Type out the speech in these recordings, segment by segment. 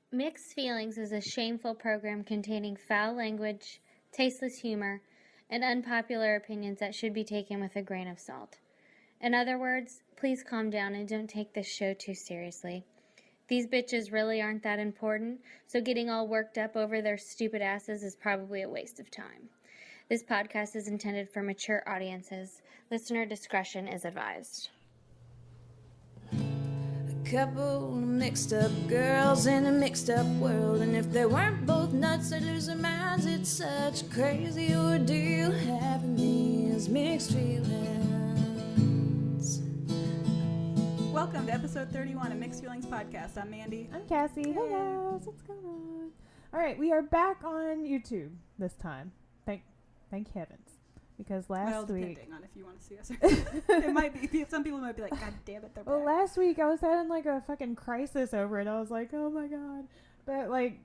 Mixed Feelings is a shameful program containing foul language, tasteless humor, and unpopular opinions that should be taken with a grain of salt. In other words, please calm down and don't take this show too seriously. These bitches really aren't that important, so getting all worked up over their stupid asses is probably a waste of time. This podcast is intended for mature audiences. Listener discretion is advised. A couple of mixed up girls in a mixed up world, and if they weren't both nuts, they'd lose their minds. It's such a crazy ordeal having these mixed feelings. Welcome to episode 31 of Mixed Feelings Podcast. I'm Mandy. I'm Cassie. Hey guys, what's going on? All right, we are back on YouTube this time. Thank heavens, because last week. Depending on if you want to see us. It might be. Some people might be like, "God damn it, they're back." Well, last week I was having like a fucking crisis over it. I was like, "Oh my god!" But like,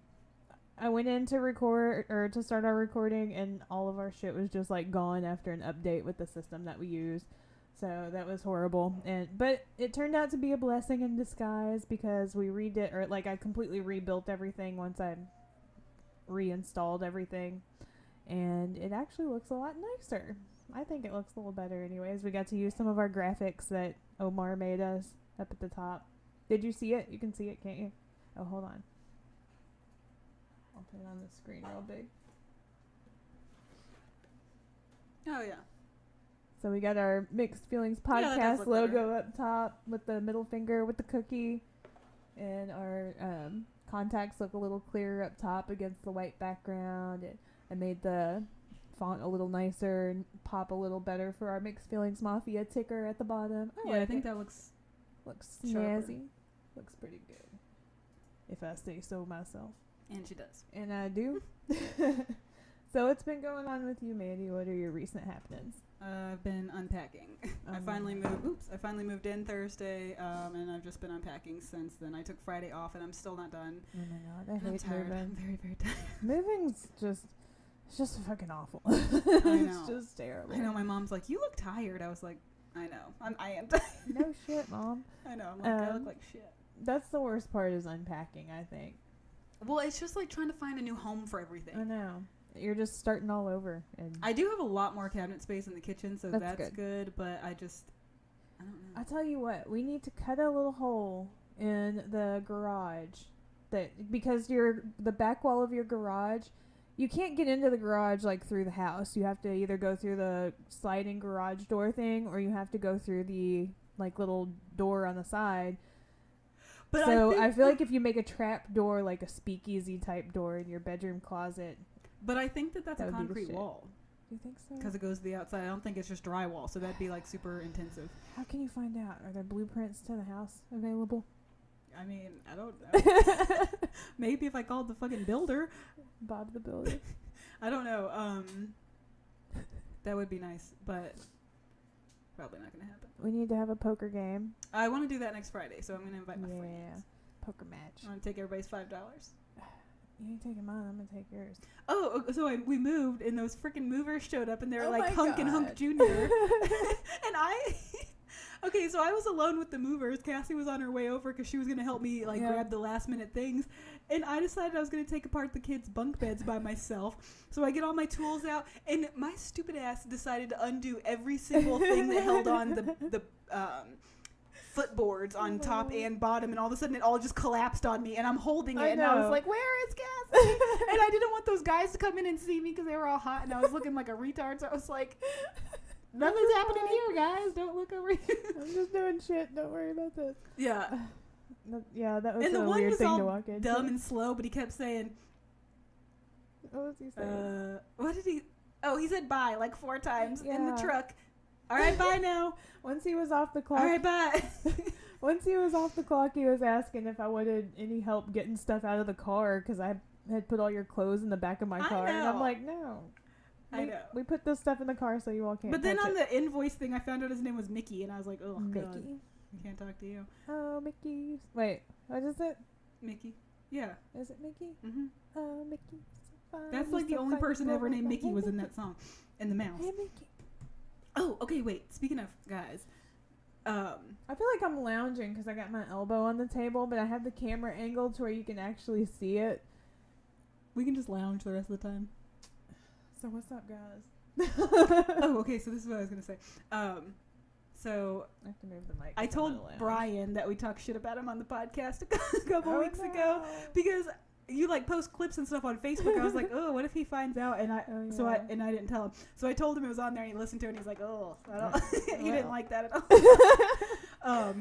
I went in to record or to start our recording, and all of our shit was just like gone after an update with the system that we use. So that was horrible. But it turned out to be a blessing in disguise because we redid, or like I completely rebuilt everything once I reinstalled everything. And it actually looks a lot nicer. I think it looks a little better anyways. We got to use some of our graphics that Omar made us up at the top. Did you see it? You can see it, can't you? Oh, hold on. I'll put it on the screen real big. Oh, yeah. So we got our Mixed Feelings Podcast logo up top with the middle finger with the cookie. And our contacts look a little clearer up top against the white background. I made the font a little nicer and pop a little better for our Mixed Feelings Mafia ticker at the bottom. I think that looks snazzy. Looks pretty good, if I say so myself. And she does. And I do. So what's been going on with you, Mandy? What are your recent happenings? I've been unpacking. I finally moved in Thursday, and I've just been unpacking since then. I took Friday off, and I'm still not done. Oh my god, I hate tired. moving. I'm very, very tired. Moving's just fucking awful. I know. It's just terrible. I know. My mom's like, "You look tired." I was like, "I know. I am tired." No shit, Mom. I know. I'm like, I look like shit. That's the worst part is unpacking, I think. Well, it's just like trying to find a new home for everything. I know. You're just starting all over. And I do have a lot more cabinet space in the kitchen, so that's good. But I don't know. I tell you what, we need to cut a little hole in the garage, because the back wall of your garage, you can't get into the garage like through the house. You have to either go through the sliding garage door thing, or you have to go through the like little door on the side. But so I feel like if you make a trap door, like a speakeasy type door in your bedroom closet. But I think that's a concrete wall. You think so? Because it goes to the outside. I don't think it's just drywall, so that'd be like super intensive. How can you find out? Are there blueprints to the house available? I mean, I don't know. Maybe if I called the fucking builder. Bob the Builder. I don't know. That would be nice, but probably not going to happen. We need to have a poker game. I want to do that next Friday, so I'm going to invite my friends. Yeah, poker match. I want to take everybo's $5. You ain't taking mine, I'm going to take yours. Oh, so we moved, and those freaking movers showed up, and they were like Hunk God. and Hunk Jr. And okay, so I was alone with the movers. Cassie was on her way over because she was going to help me grab the last minute things. And I decided I was going to take apart the kids' bunk beds by myself. So I get all my tools out, and my stupid ass decided to undo every single thing that held on the footboards on top and bottom, and all of a sudden it all just collapsed on me, and I'm holding it, and I was like, where is Cassie? And I didn't want those guys to come in and see me because they were all hot, and I was looking like a retard, so I was like, nothing's happening here, guys. Don't look over here. I'm just doing shit. Don't worry about this. Yeah. Yeah, that was and a weird thing to walk into. Dumb and slow, but he kept saying, what was he saying? What did he? Oh, he said bye like 4 times in the truck. All right, bye now. Once he was off the clock. All right, bye. Once he was off the clock, he was asking if I wanted any help getting stuff out of the car because I had put all your clothes in the back of my car. And I'm like, no. I know. We put this stuff in the car so you all can't But then touch on the invoice thing, I found out his name was Mickey, and I was like, oh, Mickey? God. I can't talk to you. Oh, Mickey. Wait, what is it? Mickey. Yeah. Is it Mickey? Mm-hmm. Oh, Mickey. That's like the only person ever named Mickey was in that song. And the mouse. Hey, Mickey. Oh, okay, wait. Speaking of guys, I feel like I'm lounging because I got my elbow on the table, but I have the camera angled to where you can actually see it. We can just lounge the rest of the time. So what's up, guys? Oh, okay, so this is what I was going to say. So I have to move the mic. I told Brian that we talked shit about him on the podcast a couple weeks ago because you like post clips and stuff on Facebook. I was like, oh, what if he finds out? And I didn't tell him. So I told him it was on there and he listened to it and he's like, oh, I don't he didn't like that at all.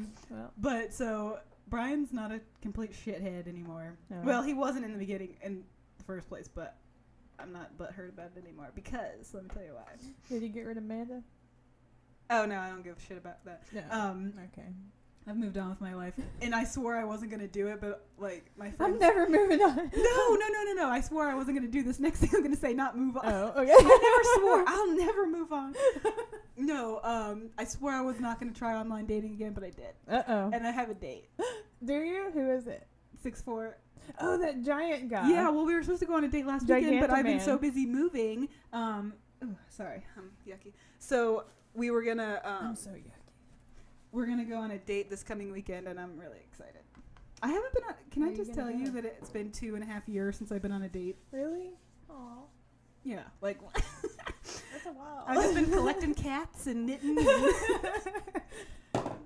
But so Brian's not a complete shithead anymore. No. Well, he wasn't in the beginning in the first place, but I'm not butthurt about it anymore because let me tell you why. Did you get rid of Amanda? Oh no, I don't give a shit about that. No. Okay. I've moved on with my life, and I swore I wasn't gonna do it, but like my friends. I'm never moving on. No! I swore I wasn't gonna do this. Next thing I'm gonna say, not move on. Oh, okay. I never swore. I'll never move on. No, I swore I was not gonna try online dating again, but I did. And I have a date. Do you? Who is it? 6'4". Oh, that giant guy. Yeah. Well, we were supposed to go on a date last weekend, but I've been so busy moving. Sorry, I'm yucky. So we were gonna. I'm so yucky. We're going to go on a date this coming weekend, and I'm really excited. I haven't been on... Can I just tell you that it's been 2.5 years since I've been on a date? Really? Aw. Yeah, like... That's a while. I've just been collecting cats and knitting.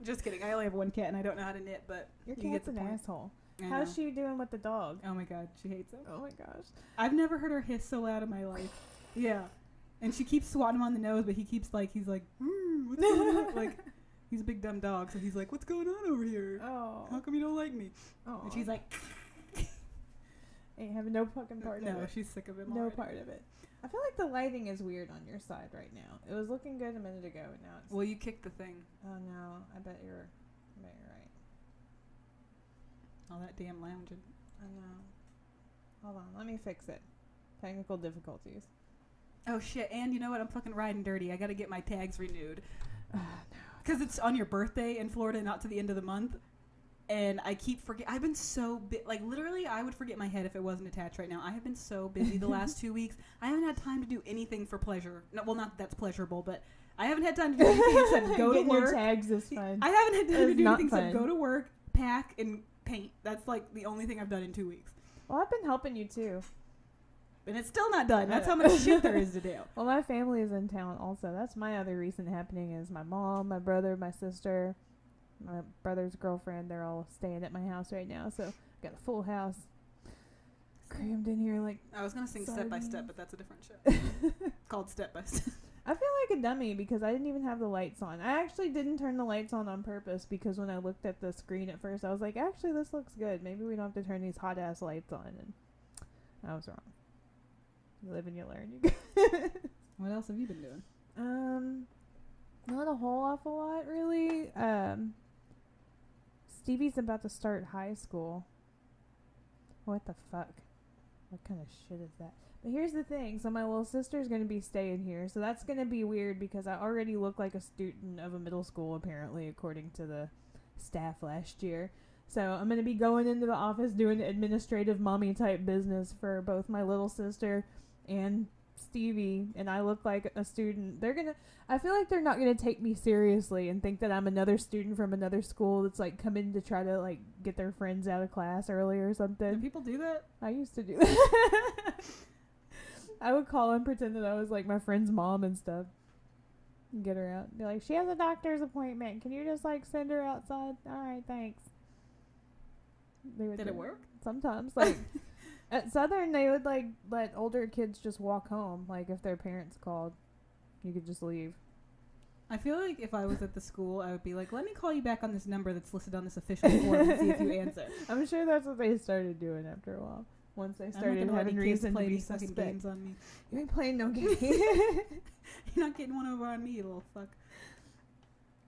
Just kidding. I only have one cat, and I don't know how to knit, but... Your cat's an asshole. How's she doing with the dog? Oh, my God. She hates him. Oh, my gosh. I've never heard her hiss so loud in my life. Yeah. And she keeps swatting him on the nose, but he keeps, like... He's like... what's going on? Like... He's a big dumb dog, so he's like, what's going on over here? Oh. How come you don't like me? Oh. And she's like... Ain't having no fucking part of it. No, she's sick of him No already. part of it. I feel like the lighting is weird on your side right now. It was looking good a minute ago, and now it's... Well, you kicked the thing. Oh, no. I bet you're right. All that damn lounging. I know. Hold on. Let me fix it. Technical difficulties. Oh, shit. And you know what? I'm fucking riding dirty. I got to get my tags renewed. No. Because it's on your birthday in Florida, not to the end of the month. And I keep forgetting. I've been so like literally, I would forget my head if it wasn't attached right now. I have been so busy the last 2 weeks. I haven't had time to do anything for pleasure. No, well, not that that's pleasurable, but I haven't had time to do anything except go to work. Your tags is fun. I haven't had time to do anything except go to work, pack, and paint. That's like the only thing I've done in 2 weeks. Well, I've been helping you too. And it's still not done. That's how much shit there is to do. Well, my family is in town also. That's my other recent happening is my mom, my brother, my sister, my brother's girlfriend. They're all staying at my house right now. So I've got a full house crammed in here like I was going to sing Step by Step, but that's a different show. It's called Step by Step. I feel like a dummy because I didn't even have the lights on. I actually didn't turn the lights on purpose because when I looked at the screen at first, I was like, actually, this looks good. Maybe we don't have to turn these hot-ass lights on. And I was wrong. You live and you learn. What else have you been doing? Not a whole awful lot, really. Stevie's about to start high school. What the fuck? What kind of shit is that? But here's the thing. So my little sister's going to be staying here. So that's going to be weird because I already look like a student of a middle school, apparently, according to the staff last year. So I'm going to be going into the office doing administrative mommy type business for both my little sister and Stevie, and I look like a student. I feel like they're not gonna take me seriously and think that I'm another student from another school that's like coming to try to like get their friends out of class early or something. Do people do that? I used to do that. I would call and pretend that I was like my friend's mom and stuff. And get her out. Be like, she has a doctor's appointment. Can you just like send her outside? All right, thanks. Did it work? Sometimes, like. At Southern, they would, like, let older kids just walk home. Like, if their parents called, you could just leave. I feel like if I was at the school, I would be like, let me call you back on this number that's listed on this official form and see if you answer. I'm sure that's what they started doing after a while. Once they started having reason to be suspect. Games on me. You ain't playing no games. You're not getting one over on me, you little fuck.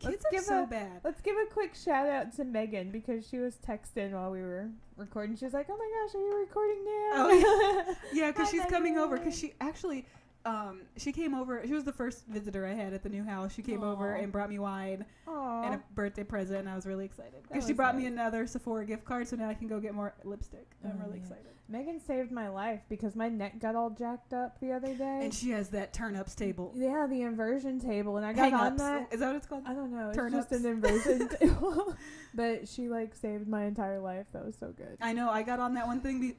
Kids are so bad. Let's give a quick shout out to Megan because she was texting while we were recording. She was like, oh my gosh, are you recording now? Oh, yeah, because she's coming over. Because she actually, she came over. She was the first visitor I had at the new house. She came over and brought me wine and a birthday present, and I was really excited. Because she brought me another Sephora gift card, so now I can go get more lipstick. I'm really excited. Megan saved my life because my neck got all jacked up the other day. And she has that turn-ups table. Yeah, the inversion table. And I got on that. Is that what it's called? I don't know. Turn-ups. It's just an inversion table. But she, like, saved my entire life. That was so good. I know. I got on that one thing,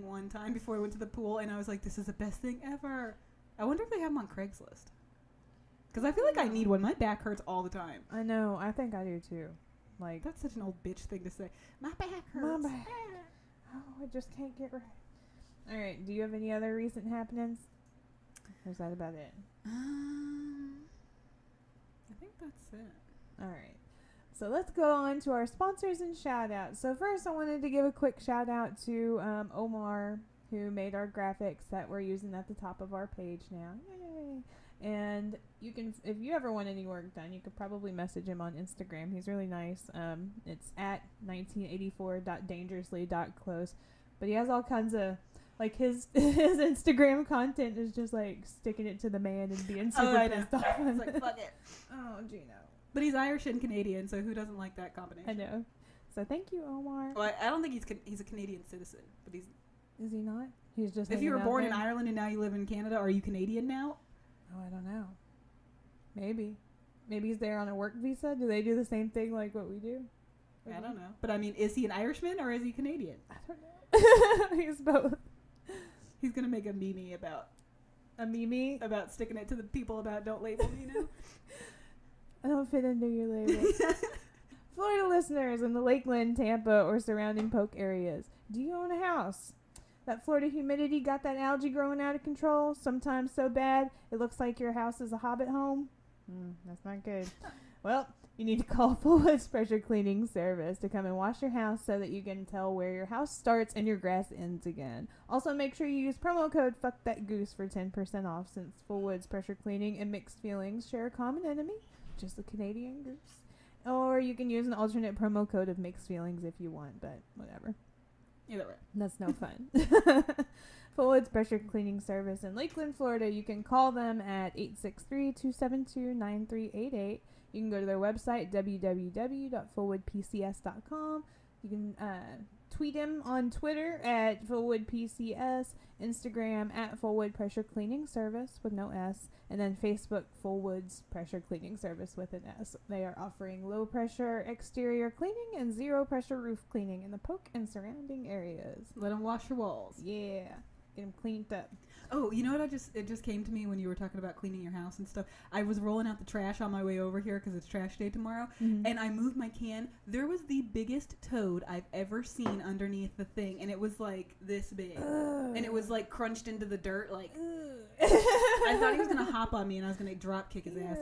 one time before I went to the pool, and I was like, this is the best thing ever. I wonder if they have them on Craigslist. Because I feel like I need one. My back hurts all the time. I know. I think I do, too. Like, that's such an old bitch thing to say. My back hurts. My back. Oh, I just can't get right. All right. Do you have any other recent happenings? Or is that about it? I think that's it. All right. So let's go on to our sponsors and shout outs. So first I wanted to give a quick shout out to Omar, who made our graphics that we're using at the top of our page now. Yay! And you can, if you ever want any work done, you could probably message him on Instagram. He's really nice. It's at 1984.dangerously.close. But he has all kinds of, like, his Instagram content is just like sticking it to the man and being super pissed off. It's like, fuck it. Oh, Gino. But he's Irish and Canadian, so who doesn't like that combination? I know. So thank you, Omar. Well, I don't think he's a Canadian citizen, but he's. Is he not? He's just. If you were born in Ireland and now you live in Canada, are you Canadian now? Oh, I don't know. Maybe he's there on a work visa. Do they do the same thing like what we do? I don't know. But I mean, is he an Irishman or is he Canadian? I don't know. He's both. He's gonna make a meme about sticking it to the people about don't label me now. I don't fit into your label. Florida listeners in the Lakeland, Tampa, or surrounding Polk areas, do you own a house? That Florida humidity got that algae growing out of control, sometimes so bad it looks like your house is a hobbit home? That's not good. Well, you need to call Fullwood's Pressure Cleaning Service to come and wash your house so that you can tell where your house starts and your grass ends again. Also, make sure you use promo code FUCkthatGoose for 10% off, since Fullwood's Pressure Cleaning and Mixed Feelings share a common enemy, just the Canadian goose. Or you can use an alternate promo code of Mixed Feelings if you want, but whatever. Either way. That's no fun. Fullwood's Pressure Cleaning Service in Lakeland, Florida. You can call them at 863-272-9388. You can go to their website, www.fullwoodpcs.com. You can tweet him on Twitter at FullwoodPCS, Instagram at Fullwood Pressure Cleaning Service with no S, and then Facebook Fullwood's Pressure Cleaning Service with an S. They are offering low pressure exterior cleaning and zero pressure roof cleaning in the Polk and surrounding areas. Let them wash your walls. Yeah, get them cleaned up. Oh, you know what? It just came to me when you were talking about cleaning your house and stuff. I was rolling out the trash on my way over here because it's trash day tomorrow, and I moved my can. There was the biggest toad I've ever seen underneath the thing, and it was like this big, and it was like crunched into the dirt. Like, I thought he was gonna hop on me, and I was gonna drop kick his ass.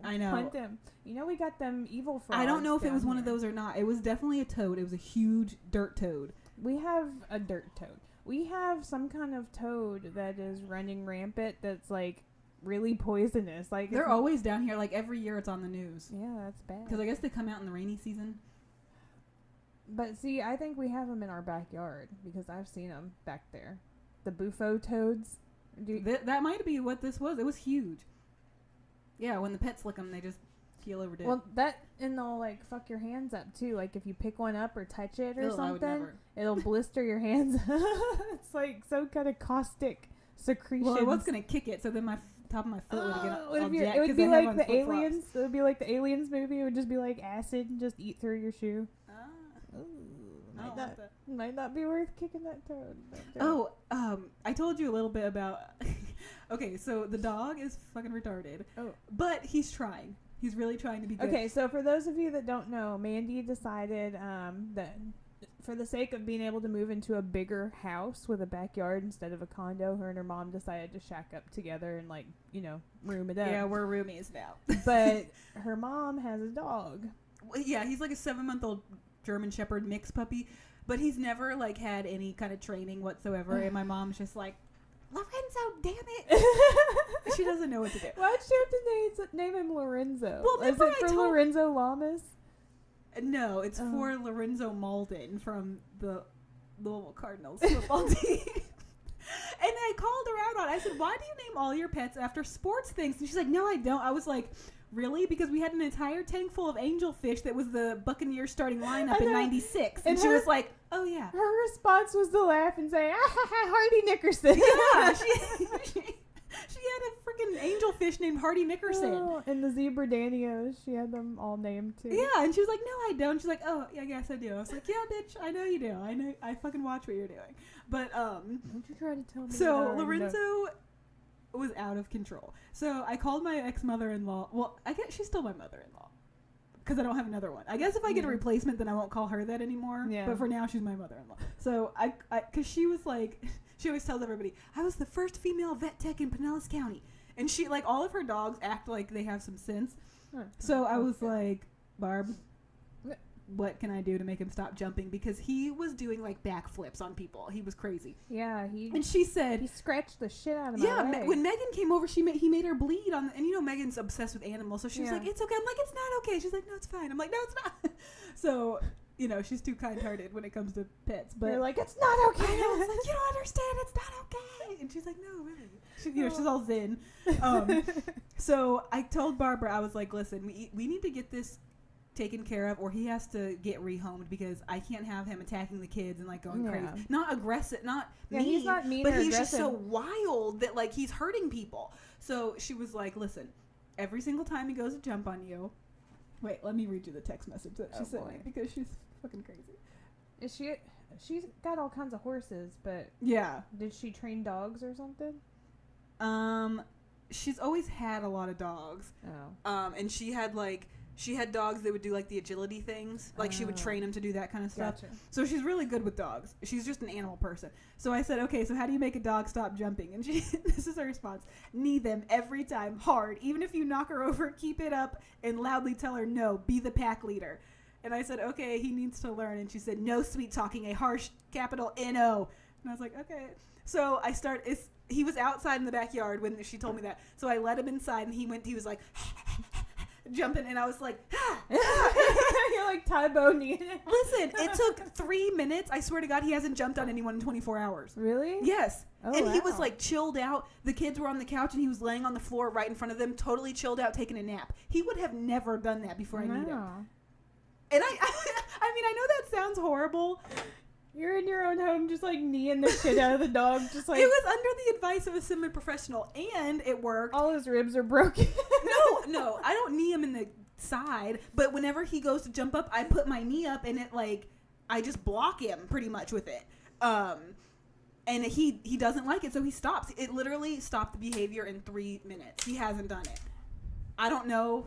I know. Hunt him. You know we got them evil frogs. I don't know if it was down one of those or not. It was definitely a toad. It was a huge dirt toad. We have a dirt toad. We have some kind of toad that is running rampant that's, like, really poisonous. Like, they're always down here. Like, every year it's on the news. Yeah, that's bad. Because I guess they come out in the rainy season. But, see, I think we have them in our backyard because I've seen them back there. The bufo toads. That might be what this was. It was huge. Yeah, when the pets lick them, they just keel over dead. Well, and they'll, like, fuck your hands up, too. Like, if you pick one up or touch it or something, it'll blister your hands. It's, like, so kind of caustic secretion. Well, I was going to kick it, so then my top of my foot would get all jacked. It would be like the Aliens. It would be like the Aliens movie. It would just be like acid and just eat through your shoe. Might not be worth kicking that toad. I told you a little bit about... Okay, so the dog is fucking retarded. Oh. But he's trying. He's really trying to be good. Okay, so for those of you that don't know, Mandy decided that for the sake of being able to move into a bigger house with a backyard instead of a condo, her and her mom decided to shack up together and, like, you know, room it up. Yeah, we're roomies now. But her mom has a dog. Yeah, he's like a 7-month-old German Shepherd mix puppy, but he's never, like, had any kind of training whatsoever, and my mom's just like, Lorenzo, damn it. She doesn't know what to do. Why'd she have to name him Lorenzo? Well, is it for Lorenzo Lamas? No, it's for Lorenzo Malden from the Louisville Cardinals football team. I called her out on it. I said, why do you name all your pets after sports things? And she's like, no, I don't. I was like, really? Because we had an entire tank full of angelfish that was the Buccaneers starting lineup in 96. And she was like, oh, yeah. Her response was to laugh and say, Hardy Nickerson. Yeah, she had a freaking angelfish named Hardy Nickerson. Oh, and the zebra Danios, she had them all named too. Yeah, and she was like, no, I don't. She's like, oh, yeah, I guess I do. I was like, yeah, bitch, I know you do. I fucking watch what you're doing. But, don't you try to tell me so that Lorenzo was out of control. So I called my ex-mother-in-law. Well, I guess she's still my mother-in-law because I don't have another one. I guess if I get a replacement, then I won't call her that anymore. Yeah. But for now, she's my mother-in-law. So because she was like, she always tells everybody, I was the first female vet tech in Pinellas County. And she, like, all of her dogs act like they have some sense. So I was like, Barb, what can I do to make him stop jumping? Because he was doing, like, backflips on people. He was crazy. Yeah, and she said, he scratched the shit out of my leg. When Megan came over, he made her bleed on, and you know Megan's obsessed with animals, so she was like, it's okay. I'm like, it's not okay. She's like, no, it's fine. I'm like, no, it's not. So, you know, she's too kind-hearted when it comes to pets. But you're like, it's not okay. I know, it's like, you don't understand. It's not okay. And she's like, no, really. She's all zen. So I told Barbara, I was like, listen, we need to get this taken care of, or he has to get rehomed, because I can't have him attacking the kids and like going crazy. Not aggressive, not mean. He's not mean, but or he's aggressive. Just so wild that like he's hurting people. So she was like, listen, every single time he goes to jump on you. Wait, let me read you the text message that she sent me, because she's fucking crazy. Is she's got all kinds of horses, but yeah, did she train dogs or something? She's always had a lot of dogs. And she had dogs that would do like the agility things. Like she would train them to do that kind of stuff. Gotcha. So she's really good with dogs. She's just an animal person. So I said, okay, so how do you make a dog stop jumping? And this is her response. Knee them every time hard. Even if you knock her over, keep it up and loudly tell her no, be the pack leader. And I said, okay, he needs to learn. And she said, no sweet talking, a harsh capital N-O. And I was like, okay. So he was outside in the backyard when she told me that. So I let him inside, and he was like jumping, and I was like, you're like Tybo kneeing. Listen, it took 3 minutes. I swear to God, he hasn't jumped on anyone in 24 hours. Really? Yes. Oh, and he was like chilled out. The kids were on the couch, and he was laying on the floor right in front of them, totally chilled out, taking a nap. He would have never done that before I knew him. And I mean, I know that sounds horrible. You're in your own home, just like kneeing the shit out of the dog, just like. It was under the advice of a semi-professional, and it worked. All his ribs are broken. No, I don't knee him in the side, but whenever he goes to jump up, I put my knee up, and it like, I just block him pretty much with it. And he doesn't like it, so he stops. It literally stopped the behavior in 3 minutes. He hasn't done it. I don't know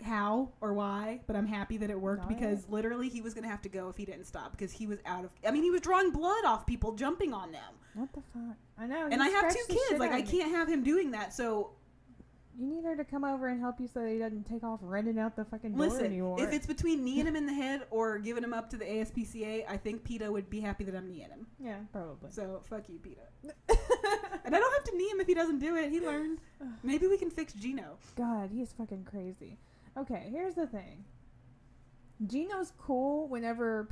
how or why, but I'm happy that it worked, because literally he was going to have to go if he didn't stop, because he was he was drawing blood off people jumping on them. What the fuck? I know. And I have 2 kids. Like, I can't have him doing that, so. You need her to come over and help you so he doesn't take off running out the fucking door anymore. If it's between kneeing him in the head or giving him up to the ASPCA, I think PETA would be happy that I'm kneeing him. Yeah, probably. So, fuck you, PETA. And I don't have to knee him if he doesn't do it. He learned. Maybe we can fix Gino. God, he's fucking crazy. Okay, here's the thing. Gino's cool whenever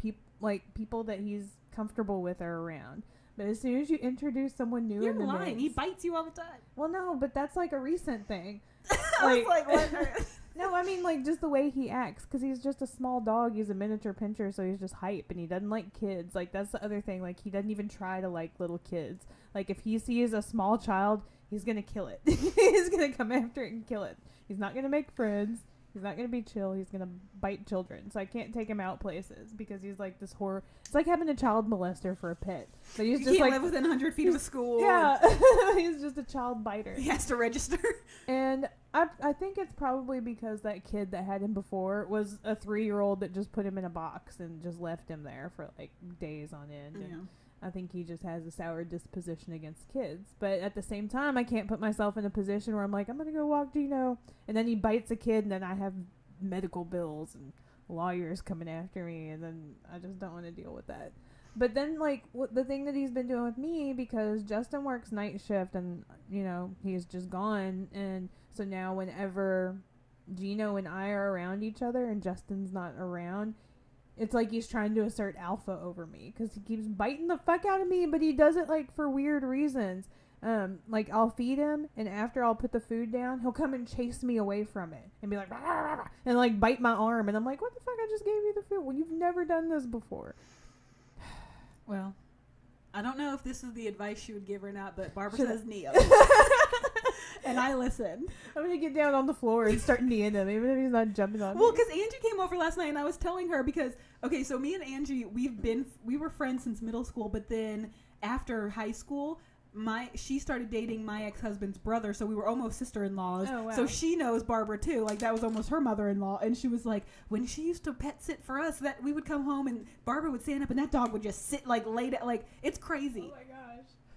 people that he's comfortable with are around. But as soon as you introduce someone new in the lying. mix, He bites you all the time. Well, no, but that's like a recent thing. I was like, what? No, I mean like just the way he acts, because he's just a small dog. He's a miniature pincher, so he's just hype, and he doesn't like kids. Like, that's the other thing. Like, he doesn't even try to like little kids. Like, if he sees a small child, he's gonna kill it. He's gonna come after it and kill it. He's not gonna make friends. He's not going to be chill. He's going to bite children. So I can't take him out places, because he's like this horror. It's like having a child molester for a pet. But he's just can't like live within 100 feet of a school. Yeah. He's just a child biter. He has to register. And I think it's probably because that kid that had him before was a 3-year-old that just put him in a box and just left him there for like days on end. Yeah. And I think he just has a sour disposition against kids. But at the same time, I can't put myself in a position where I'm like, I'm going to go walk Gino. And then he bites a kid, and then I have medical bills and lawyers coming after me. And then I just don't want to deal with that. But then, like, the thing that he's been doing with me, because Justin works night shift and, you know, he's just gone. And so now whenever Gino and I are around each other and Justin's not around, it's like he's trying to assert alpha over me because he keeps biting the fuck out of me, but he does it like for weird reasons. Like I'll feed him, and after I'll put the food down, he'll come and chase me away from it and be like, rah, rah, rah, and like bite my arm, and I'm like, what the fuck? I just gave you the food. Well, you've never done this before. Well, I don't know if this is the advice she would give or not, but Barbara says kneel. And I listen. I'm gonna get down on the floor and start kneeing him, even if he's not jumping on me. Well, because Angie came over last night, and I was telling her because, okay, so me and Angie, we were friends since middle school, but then after high school, she started dating my ex-husband's brother, so we were almost sister-in-laws. Oh, wow. So she knows Barbara too. Like that was almost her mother-in-law, and she was like, when she used to pet sit for us, that we would come home and Barbara would stand up and that dog would just sit like laid out, like it's crazy. Oh my gosh.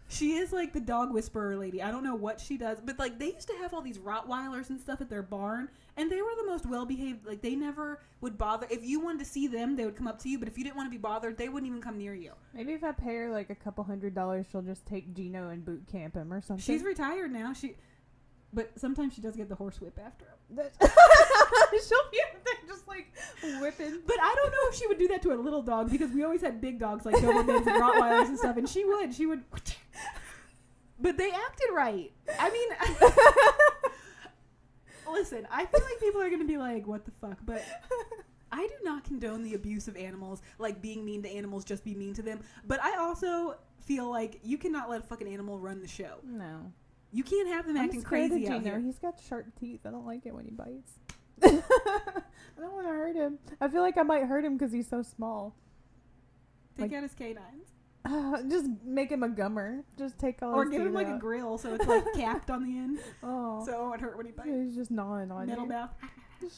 She is like the dog whisperer lady. I don't know what she does, but like they used to have all these Rottweilers and stuff at their barn, and they were the most well-behaved. Like they never would bother. If you wanted to see them, they would come up to you, but if you didn't want to be bothered, they wouldn't even come near you. Maybe if I pay her like a couple $100, she'll just take Gino and boot camp him or something. She's retired now. But sometimes she does get the horsewhip after him. She'll be up there just like whipping. But I don't know if she would do that to a little dog because we always had big dogs like Dobermans and Rottweilers and stuff, and she would. But they acted right. I mean, listen, I feel like people are going to be like, what the fuck? But I do not condone the abuse of animals, like being mean to animals, just be mean to them. But I also feel like you cannot let a fucking animal run the show. No. You can't have them acting crazy out here. He's got sharp teeth. I don't like it when he bites. I don't want to hurt him. I feel like I might hurt him because he's so small. Take out his canines. Just make him a gummer. Just take all or his give him teeth like out. a grill so it's like capped on the end. Oh. So it won't hurt when he bites. He's just gnawing on Middle you. mouth.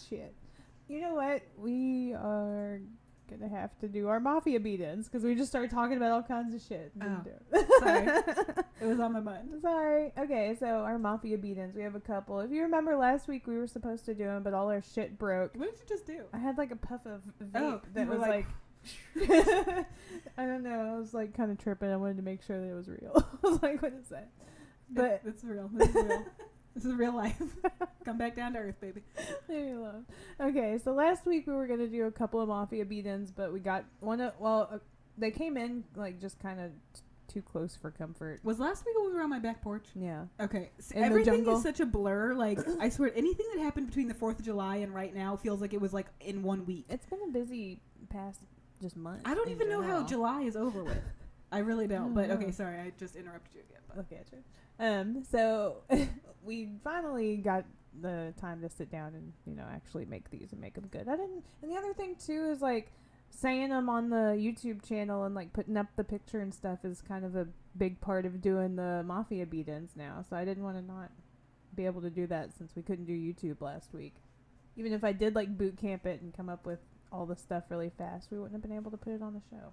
Shit. You know what? We are gonna have to do our mafia beat-ins because we just started talking about all kinds of shit. Sorry. It was on my mind. Sorry. Okay, so our mafia beat-ins. We have a couple. If you remember last week, we were supposed to do them, but all our shit broke. What did you just do? I had like a puff of vape that you were was like I don't know. I was like kind of tripping. I wanted to make sure that it was real. I was like, what is that? But it's real. This is real. This is real life. Come back down to earth, baby. There you love. Okay, so last week we were gonna do a couple of mafia beat-ins, but we got they came in like just kind of too close for comfort. Was last week when we were on my back porch? Yeah. Okay. So In the everything jungle. is such a blur. Like I swear, anything that happened between the 4th of July and right now feels like it was like in 1 week. It's been a busy past just month. I don't even know how July is over with. I really don't. But okay, sorry, I just interrupted you again. But. Look at you. So we finally got the time to sit down and actually make these and make them good. And the other thing too is like saying them on the YouTube channel and like putting up the picture and stuff is kind of a big part of doing the mafia beat-ins now. So I didn't want to not be able to do that since we couldn't do YouTube last week. Even if I did like boot camp it and come up with all the stuff really fast, we wouldn't have been able to put it on the show.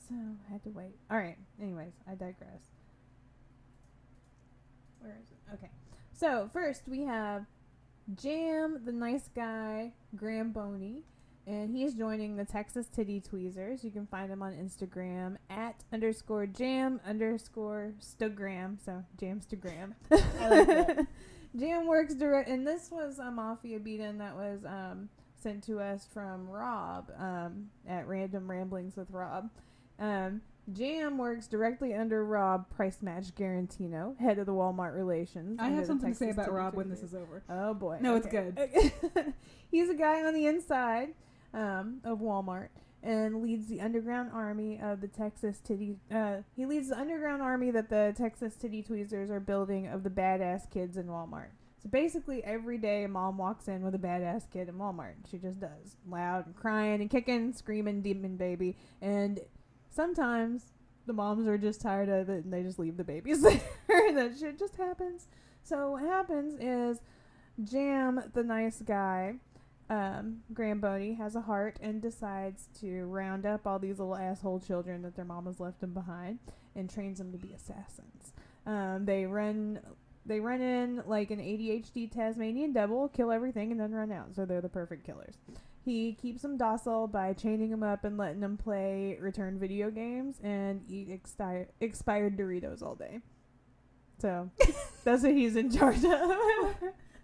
So I had to wait. All right. Anyways, I digress. Where is it? Okay. So first we have Jam, the nice guy, Graham Boney, and he's joining the Texas Titty Tweezers. You can find him on Instagram @_Jam_Stagram. So Jamstagram. I like that. Jam works direct, and this was a mafia beat-in that was sent to us from Rob at Random Ramblings with Rob. Jam works directly under Rob Price Match Garantino, head of the Walmart relations. I have something to say Texas about Titty Rob when Tweezers. this is over. Oh boy. No, okay. it's good. He's a guy on the inside of Walmart and leads the underground army of the Texas Titty. He leads the underground army that the Texas Titty Tweezers are building of the badass kids in Walmart. So basically, every day a mom walks in with a badass kid in Walmart. She just does, loud and crying and kicking, screaming, demon baby, and sometimes the moms are just tired of it and they just leave the babies there. That shit just happens. So what happens is Jam, the nice guy, Graham Boney, has a heart and decides to round up all these little asshole children that their mamas left them behind and trains them to be assassins. They run in like an ADHD Tasmanian devil, kill everything, and then run out. So they're the perfect killers. He keeps them docile by chaining them up and letting them play return video games and eat expired Doritos all day. So that's what he's in charge of.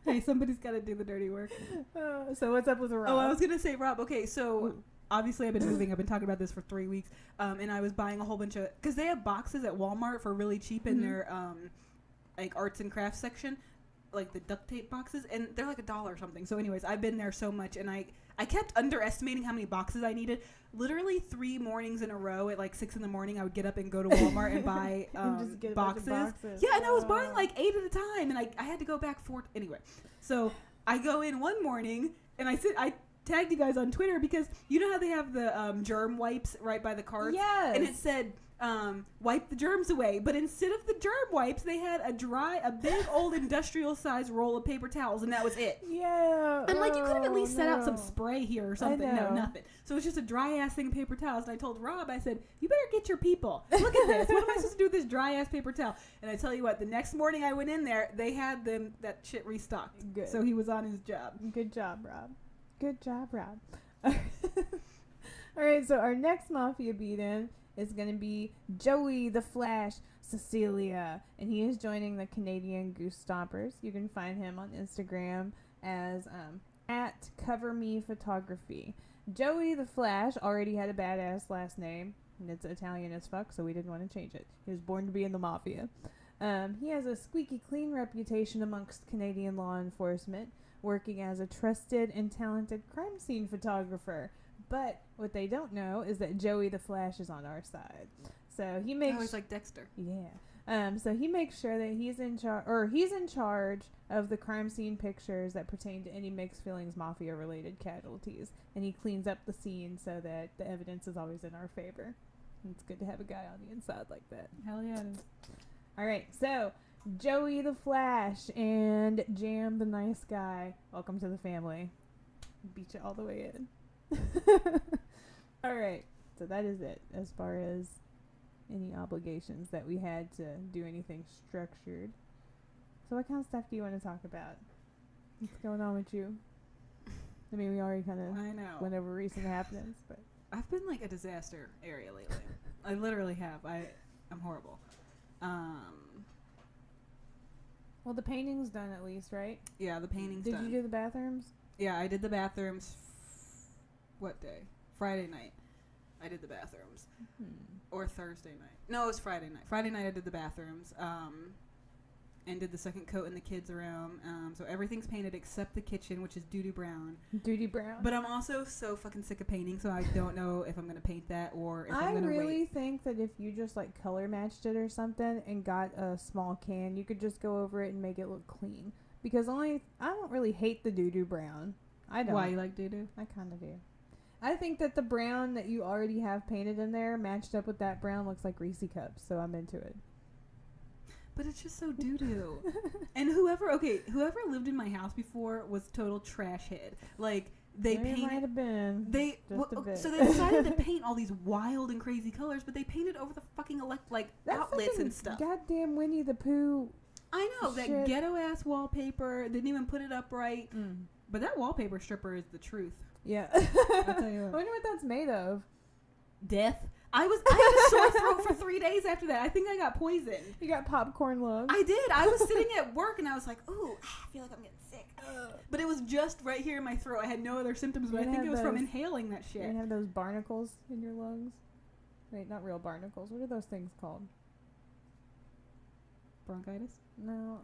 Hey, somebody's got to do the dirty work. So what's up with Rob? Oh, I was going to say, Rob, okay, so obviously I've been moving. I've been talking about this for 3 weeks. And I was buying a whole bunch of, because they have boxes at Walmart for really cheap in their like arts and crafts section, like the duct tape boxes, and they're like $1 or something. So anyways, I've been there so much, and I kept underestimating how many boxes I needed. Literally 3 mornings in a row at like 6 in the morning, I would get up and go to Walmart and buy just get a boxes. bunch of boxes. Yeah, and I was buying like 8 at a time, and I had to go back 4. Anyway, so I go in one morning, and I tagged you guys on Twitter because you know how they have the germ wipes right by the carts? Yes. And it said, wipe the germs away. But instead of the germ wipes, they had a big old industrial size roll of paper towels, and that was it. Yeah. I'm like, you could have at least set out some spray here or something. I know. No, nothing. So it's just a dry ass thing of paper towels. And I told Rob, I said, you better get your people. Look at this. What am I supposed to do with this dry ass paper towel? And I tell you what, the next morning I went in there, they had that shit restocked. Good. So he was on his job. Good job, Rob. Good job, Rob. All right, so our next Mafia beat-in is going to be Joey the Flash Cecilia, and he is joining the Canadian Goose Stompers. You can find him on Instagram as at Cover Me Photography. Joey the Flash already had a badass last name, and it's Italian as fuck, so we didn't want to change it. He was born to be in the Mafia. He has a squeaky clean reputation amongst Canadian law enforcement, working as a trusted and talented crime scene photographer. But what they don't know is that Joey the Flash is on our side. So he makes... Oh, he's like Dexter. Yeah. So he makes sure that he's in charge of the crime scene pictures that pertain to any mixed feelings mafia-related casualties. And he cleans up the scene so that the evidence is always in our favor. And it's good to have a guy on the inside like that. Hell yeah. All right, so... Joey the Flash and Jam the Nice Guy. Welcome to the family. Beat you all the way in. All right. So that is it as far as any obligations that we had to do anything structured. So what kind of stuff do you want to talk about? What's going on with you? I mean, we already kind of went over recent happenings, but I've been like a disaster area lately. I literally have. I'm horrible. Well, the painting's done at least, right? Yeah, the painting's done. Did you do the bathrooms? Yeah, I did the bathrooms. What day? Friday night. I did the bathrooms. Or Thursday night. No, it was Friday night. Friday night I did the bathrooms. And did the second coat in the kids' room. So everything's painted except the kitchen, which is doo-doo brown. Doo-doo brown. But I'm also so fucking sick of painting, so I don't know if I'm going to paint that or if I'm going to wait. I really think that if you just like color matched it or something and got a small can, you could just go over it and make it look clean. Because I don't really hate the doo-doo brown. I don't. Why, you like doo-doo? I kind of do. I think that the brown that you already have painted in there matched up with that brown looks like Reese cups, so I'm into it. But it's just so doo-doo. And whoever lived in my house before was total trash head. Like, they painted... might have been. Just a bit. So they decided to paint all these wild and crazy colors, but they painted over the fucking, outlets and stuff. Goddamn Winnie the Pooh. I know, shit. that ghetto-ass wallpaper, didn't even put it up right. But that wallpaper stripper is the truth. Yeah. I'll tell you what. I wonder what that's made of. Death. I had a sore throat for 3 days after that. I think I got poisoned. You got popcorn lungs. I did. I was sitting at work and I was like, ooh, I feel like I'm getting sick. But it was just right here in my throat. I had no other symptoms, but I think it was from inhaling that shit. You have those barnacles in your lungs? Wait, not real barnacles. What are those things called? Bronchitis? No.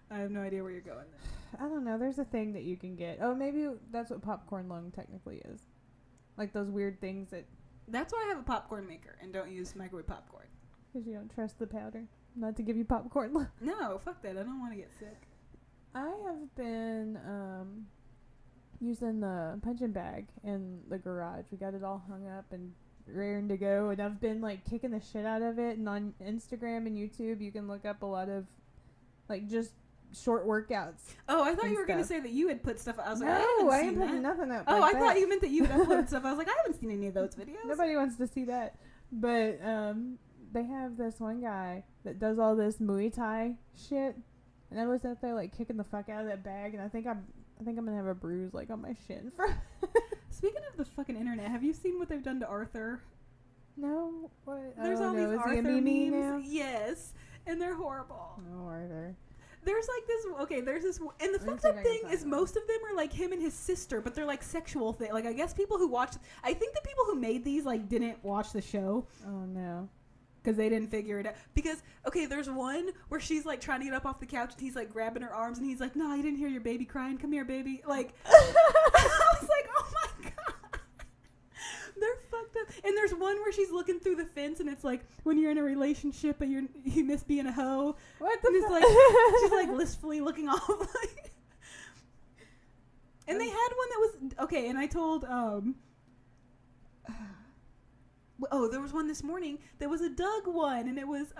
I have no idea where you're going then. I don't know. There's a thing that you can get. Oh, maybe that's what popcorn lung technically is. Like those weird things that... That's why I have a popcorn maker and don't use microwave popcorn. Because you don't trust the powder. Not to give you popcorn lung. No, fuck that. I don't want to get sick. I have been using the punching bag in the garage. We got it all hung up and raring to go. And I've been like kicking the shit out of it. And on Instagram and YouTube, you can look up a lot of like just short workouts. Oh, I thought you were going to say that you had put stuff. I was like, no, I ain't putting nothing up. Oh, like I thought you meant that you had uploaded stuff. I was like, I haven't seen any of those videos. Nobody wants to see that. But they have this one guy that does all this Muay Thai shit, and I was out there like kicking the fuck out of that bag, and I think I'm gonna have a bruise like on my shin. Speaking of the fucking internet, have you seen what they've done to Arthur? No, what? There's all these is Arthur he a meme memes. now? Yes, and they're horrible. Oh, Arthur. There's like this. Okay, there's this, and the fucked up thing is most of them are like him and his sister, but they're like sexual thing. Like I guess people who watched, I think the people who made these like didn't watch the show. Oh no. Because they didn't figure it out. Because, okay, there's one where she's, like, trying to get up off the couch, and he's, like, grabbing her arms, and he's like, no, I didn't hear your baby crying. Come here, baby. Like, I was like, oh, my God. They're fucked up. And there's one where she's looking through the fence, and it's, like, when you're in a relationship, but you miss being a hoe. What the fuck? Like, she's, like, listfully looking off. Like. And they had one that was, okay, and I told, oh, there was one this morning. There was a Doug one, and it was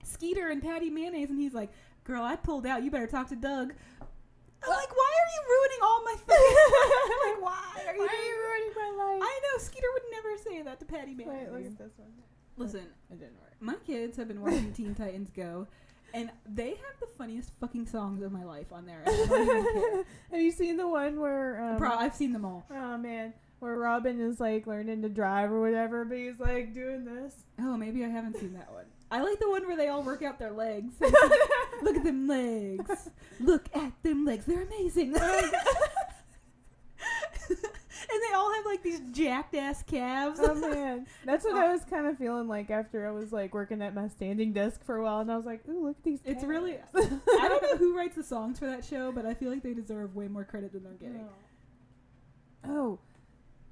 Skeeter and Patty Mayonnaise, and he's like, "Girl, I pulled out. You better talk to Doug." I'm like, why are you ruining all my fucking like, why are you ruining my life? I know Skeeter would never say that to Patty Mayonnaise. Wait, look at this one. Listen, It didn't work. my kids have been watching Teen Titans Go, and they have the funniest fucking songs of my life on there. And I don't even care. Have you seen the one where I've seen them all. oh man, where Robin is like learning to drive or whatever, but he's like doing this. Oh, maybe I haven't seen that one. I like the one where they all work out their legs. Look at them legs. Look at them legs. They're amazing. And they all have like these jacked ass calves. Oh man, that's what I was kind of feeling like after I was like working at my standing desk for a while, and I was like, ooh, look at these calves. It's really, I don't know who writes the songs for that show, but I feel like they deserve way more credit than they're getting. Oh,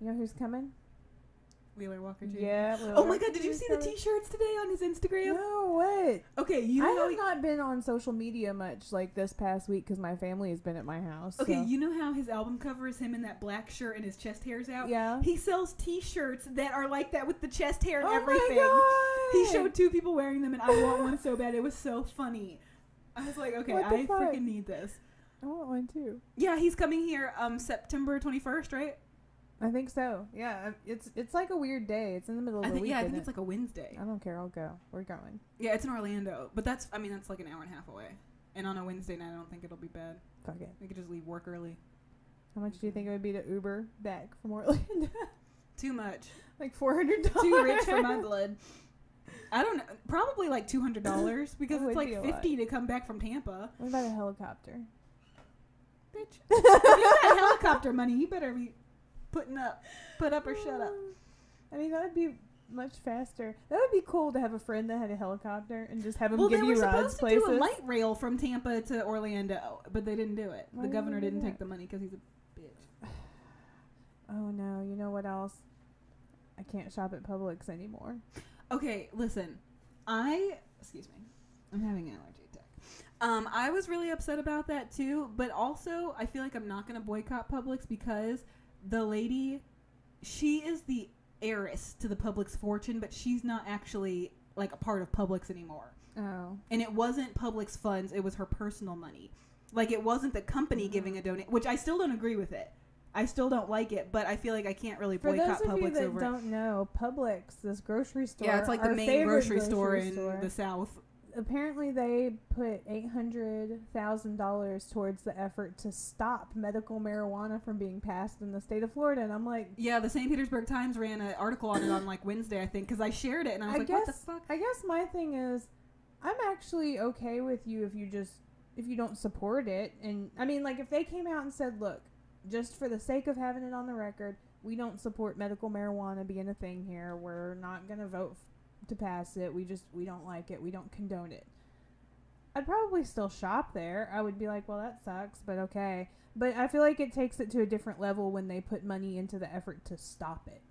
you know who's coming? Wheeler Walker Jr. Yeah. Oh my God, did you see the t-shirts today on his Instagram? No, what? Okay, you know I have not been on social media much like this past week because my family has been at my house. Okay, so. you know how his album cover is him in that black shirt and his chest hair's out? Yeah. He sells t-shirts that are like that with the chest hair and Oh everything. my God. He showed 2 people wearing them, and I want one so bad. It was so funny. I was like, okay, What the I fuck? freaking need this. I want one too. Yeah, he's coming here September 21st, right? I think so. Yeah, it's like a weird day. It's in the middle of the week. I think it's like a Wednesday. I don't care. I'll go. We're going. Yeah, it's in Orlando, but that's like an hour and a half away. And on a Wednesday night, I don't think it'll be bad. Fuck it. We could just leave work early. How much do you think it would be to Uber back from Orlando? Too much. Like $400. Too rich for my blood. I don't know. Probably like $200 because That it's would be like a lot. $50 to come back from Tampa. What about a helicopter? Bitch. If you got helicopter money, you better be put up or shut up. I mean, that would be much faster. That would be cool to have a friend that had a helicopter and just have him Well, give they you were rides supposed to places. do a light rail from Tampa to Orlando, but they didn't do it. Why The governor didn't didn't they do take the money because he's a bitch. Oh no, you know what else? I can't shop at Publix anymore. Okay, listen. Excuse me. I'm having an allergy attack. I was really upset about that too, but also I feel like I'm not going to boycott Publix because the lady, she is the heiress to the Publix fortune, but she's not actually like a part of Publix anymore. Oh. And it wasn't Publix funds, it was her personal money. Like it wasn't the company giving a donation, which I still don't agree with it. I still don't like it, but I feel like I can't really For boycott those of you Publix that over don't know, Publix, this grocery store, Yeah, it's like the our main favorite grocery store in store, the South. Apparently, they put $800,000 towards the effort to stop medical marijuana from being passed in the state of Florida, and I'm like, Yeah, the St. Petersburg Times ran an article on it on like Wednesday, I think, because I shared it and I was like, what the fuck? I guess my thing is, I'm actually okay with you if you don't support it, and I mean, like if they came out and said, look, just for the sake of having it on the record, we don't support medical marijuana being a thing here. We're not gonna vote to pass it. We don't like it. We don't condone it. I'd probably still shop there. I would be like, well, that sucks, but okay. But I feel like it takes it to a different level when they put money into the effort to stop it.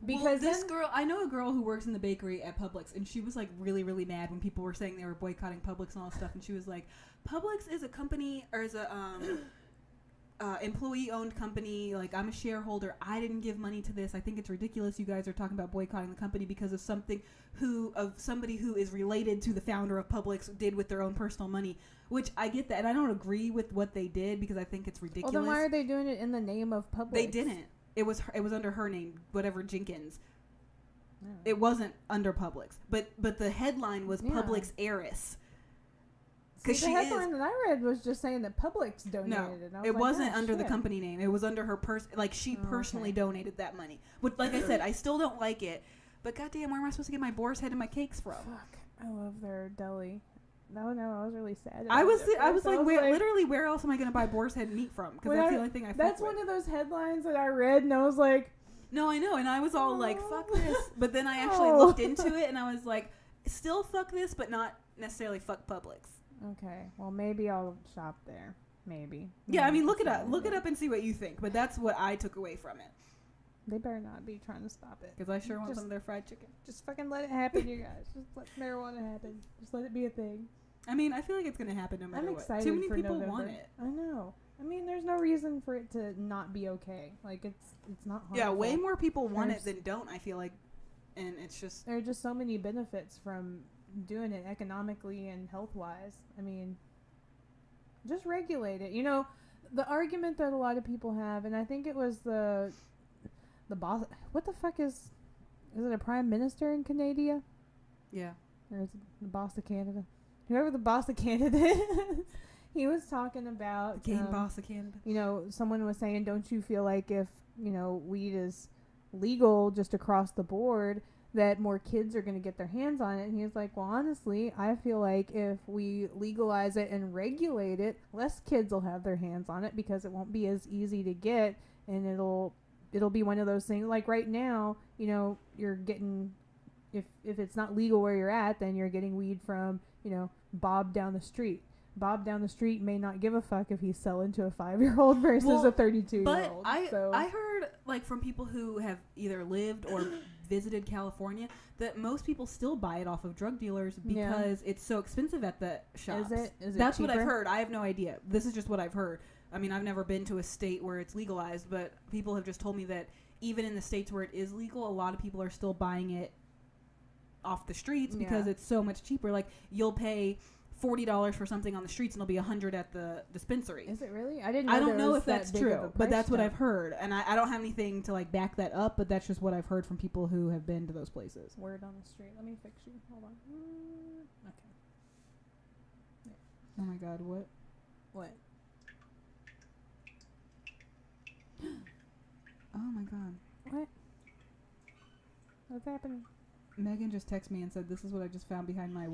Because this girl, I know a girl who works in the bakery at Publix, and she was like really, really mad when people were saying they were boycotting Publix and all this stuff, and she was like, Publix is a company, or is a employee-owned company. Like, I'm a shareholder. I didn't give money to this. I think it's ridiculous you guys are talking about boycotting the company because of somebody who is related to the founder of Publix did with their own personal money, which I get that, and I don't agree with what they did because I think it's ridiculous. Well, then why are they doing it in the name of Publix? They didn't. It was under her name, whatever Jenkins. No. It wasn't under Publix, but the headline was Publix heiress. Because the headline that I read was just saying that Publix donated. No, and I was it like, wasn't oh, under shit. the company name. It was under her she personally donated that money. Which, like I said, I still don't like it. But goddamn, where am I supposed to get my boar's head and my cakes from? Fuck, I love their deli. No, I was really sad. I was like, like, literally, where else am I going to buy boar's head meat from? Because that's the only thing I fuck That's with. one of those headlines that I read, and I was like... No, I know, and I was all like, fuck this. But then I actually Oh. looked into it, and I was like, still fuck this, but not necessarily fuck Publix. Okay, well, maybe I'll shop there. Maybe. Yeah, I mean, look it up. Look it up and see what you think. But that's what I took away from it. They better not be trying to stop it. Because I sure want Just- some of their fried chicken. Just fucking let it happen, you guys. Just let marijuana happen. Just let it be a thing. I mean, I feel like it's going to happen no matter I'm what. excited Too many for people November. want it. I know. I mean, there's no reason for it to not be okay. Like, it's not harmful. Yeah, way more people want it There's- than don't, I feel like. And it's just... There are just so many benefits from doing it economically and health-wise. I mean, just regulate it. You know, the argument that a lot of people have, and I think it was the boss... What the fuck is it a prime minister in Canada? Yeah. Or is it the boss of Canada? Whoever the boss of Canada is. He was talking about... The game boss of Canada. You know, someone was saying, don't you feel like if, you know, weed is legal just across the board, that more kids are going to get their hands on it? And he was like, well, honestly, I feel like if we legalize it and regulate it, less kids will have their hands on it because it won't be as easy to get, and it'll be one of those things. Like right now, you know, you're getting... If it's not legal where you're at, then you're getting weed from, you know, Bob down the street. Bob down the street may not give a fuck if he's selling to a 5-year-old versus a 32-year-old. But I heard, like, from people who have either lived or visited California, that most people still buy it off of drug dealers because it's so expensive at the shops. Is it That's cheaper? what I've heard. I have no idea. This is just what I've heard. I mean, I've never been to a state where it's legalized, but people have just told me that even in the states where it is legal, a lot of people are still buying it off the streets because it's so much cheaper. Like, you'll pay $40 for something on the streets and it'll be $100 at the dispensary. Is it really? I didn't. I know don't there know was if that's that big of a true, but price that's what jump. I've heard, and I don't have anything to like back that up. But that's just what I've heard from people who have been to those places. Word on the street. Let me fix you. Hold on. Okay. Oh my God! What? What? Oh my God! What? What's happening? Megan just texted me and said, "This is what I just found behind my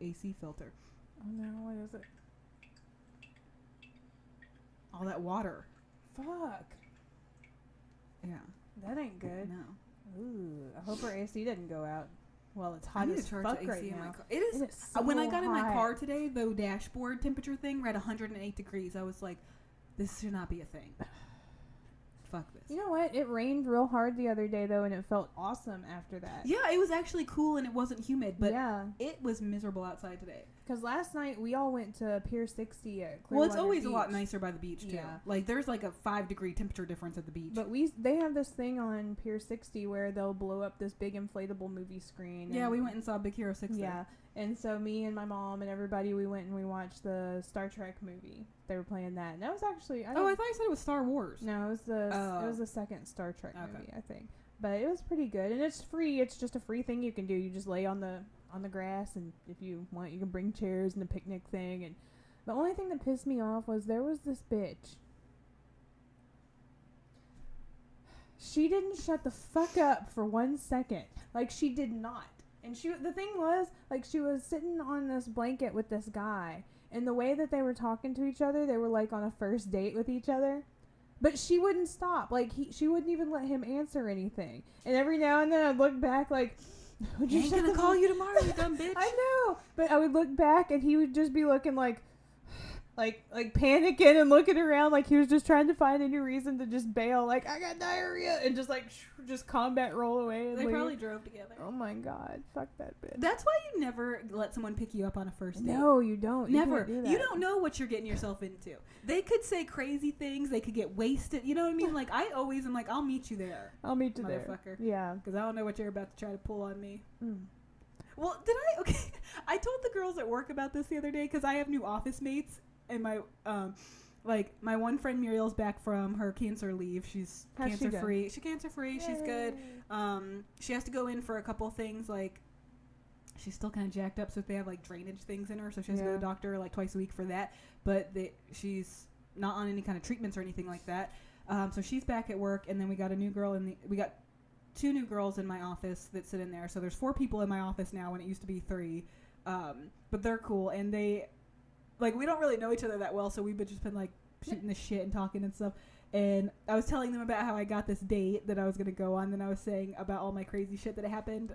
AC filter." Oh no! What is it? All that water. Fuck. Yeah. That ain't good. No. Ooh. I hope our AC didn't go out. Well, it's I hot need as to charge fuck the right AC in now. my car. It is. It is so When I got in my hot. car today, the dashboard temperature thing read 108 degrees. I was like, "This should not be a thing." Fuck this. You know what? It rained real hard the other day though, and it felt awesome after that. Yeah, it was actually cool and it wasn't humid, but yeah, it was miserable outside today. because last night we all went to Pier 60 at Clearwater Well, it's always a lot Beach. nicer by the beach too. Yeah. Like there's like a 5-degree temperature difference at the beach. But they have this thing on Pier 60 where they'll blow up this big inflatable movie screen. yeah, and- we went and saw Big Hero 6 there. Yeah, and so me and my mom and everybody, we went and we watched the Star Trek movie. They were playing that, and that was actually Oh, I thought you said it was Star Wars. no, it was the second Star Trek movie, I think. But it was pretty good, and it's free. It's just a free thing you can do. You just lay on the grass, and if you want, you can bring chairs and a picnic thing. And the only thing that pissed me off was there was this bitch. She didn't shut the fuck up for 1 second. Like, she did not. And the thing was, like, she was sitting on this blanket with this guy, and the way that they were talking to each other, they were like on a first date with each other. But she wouldn't stop. Like, she wouldn't even let him answer anything. And every now and then I'd look back like, would you I ain't shut gonna the call fuck- you tomorrow, you dumb bitch. I know. But I would look back and he would just be looking like panicking and looking around like he was just trying to find any reason to just bail. Like, I got diarrhea, and just like just combat roll away. And They leave. probably drove together. Oh my God, fuck that bitch. That's why you never let someone pick you up on a first date. No, you don't. Never. You, can't do that. You don't know what you're getting yourself into. They could say crazy things. They could get wasted. You know what I mean? Like, I always am like, I'll meet you there, I'll meet you there. motherfucker. Yeah. Because I don't know what you're about to try to pull on me. Mm. Well, okay. I told the girls at work about this the other day because I have new office mates. And my one friend Muriel's back from her cancer leave. She's How's she cancer free. She's cancer free. She's good. Yay. She has to go in for a couple things, like she's still kind of jacked up, so they have like drainage things in her, so she has to go to the doctor like twice a week for that. But she's not on any kind of treatments or anything like that. So she's back at work, and then we got a new girl we got 2 new girls in my office that sit in there. So there's 4 people in my office now when it used to be 3. But they're cool, and they, like, we don't really know each other that well, so we've just been, like, shooting the shit and talking and stuff. And I was telling them about how I got this date that I was going to go on. Then I was saying about all my crazy shit that happened,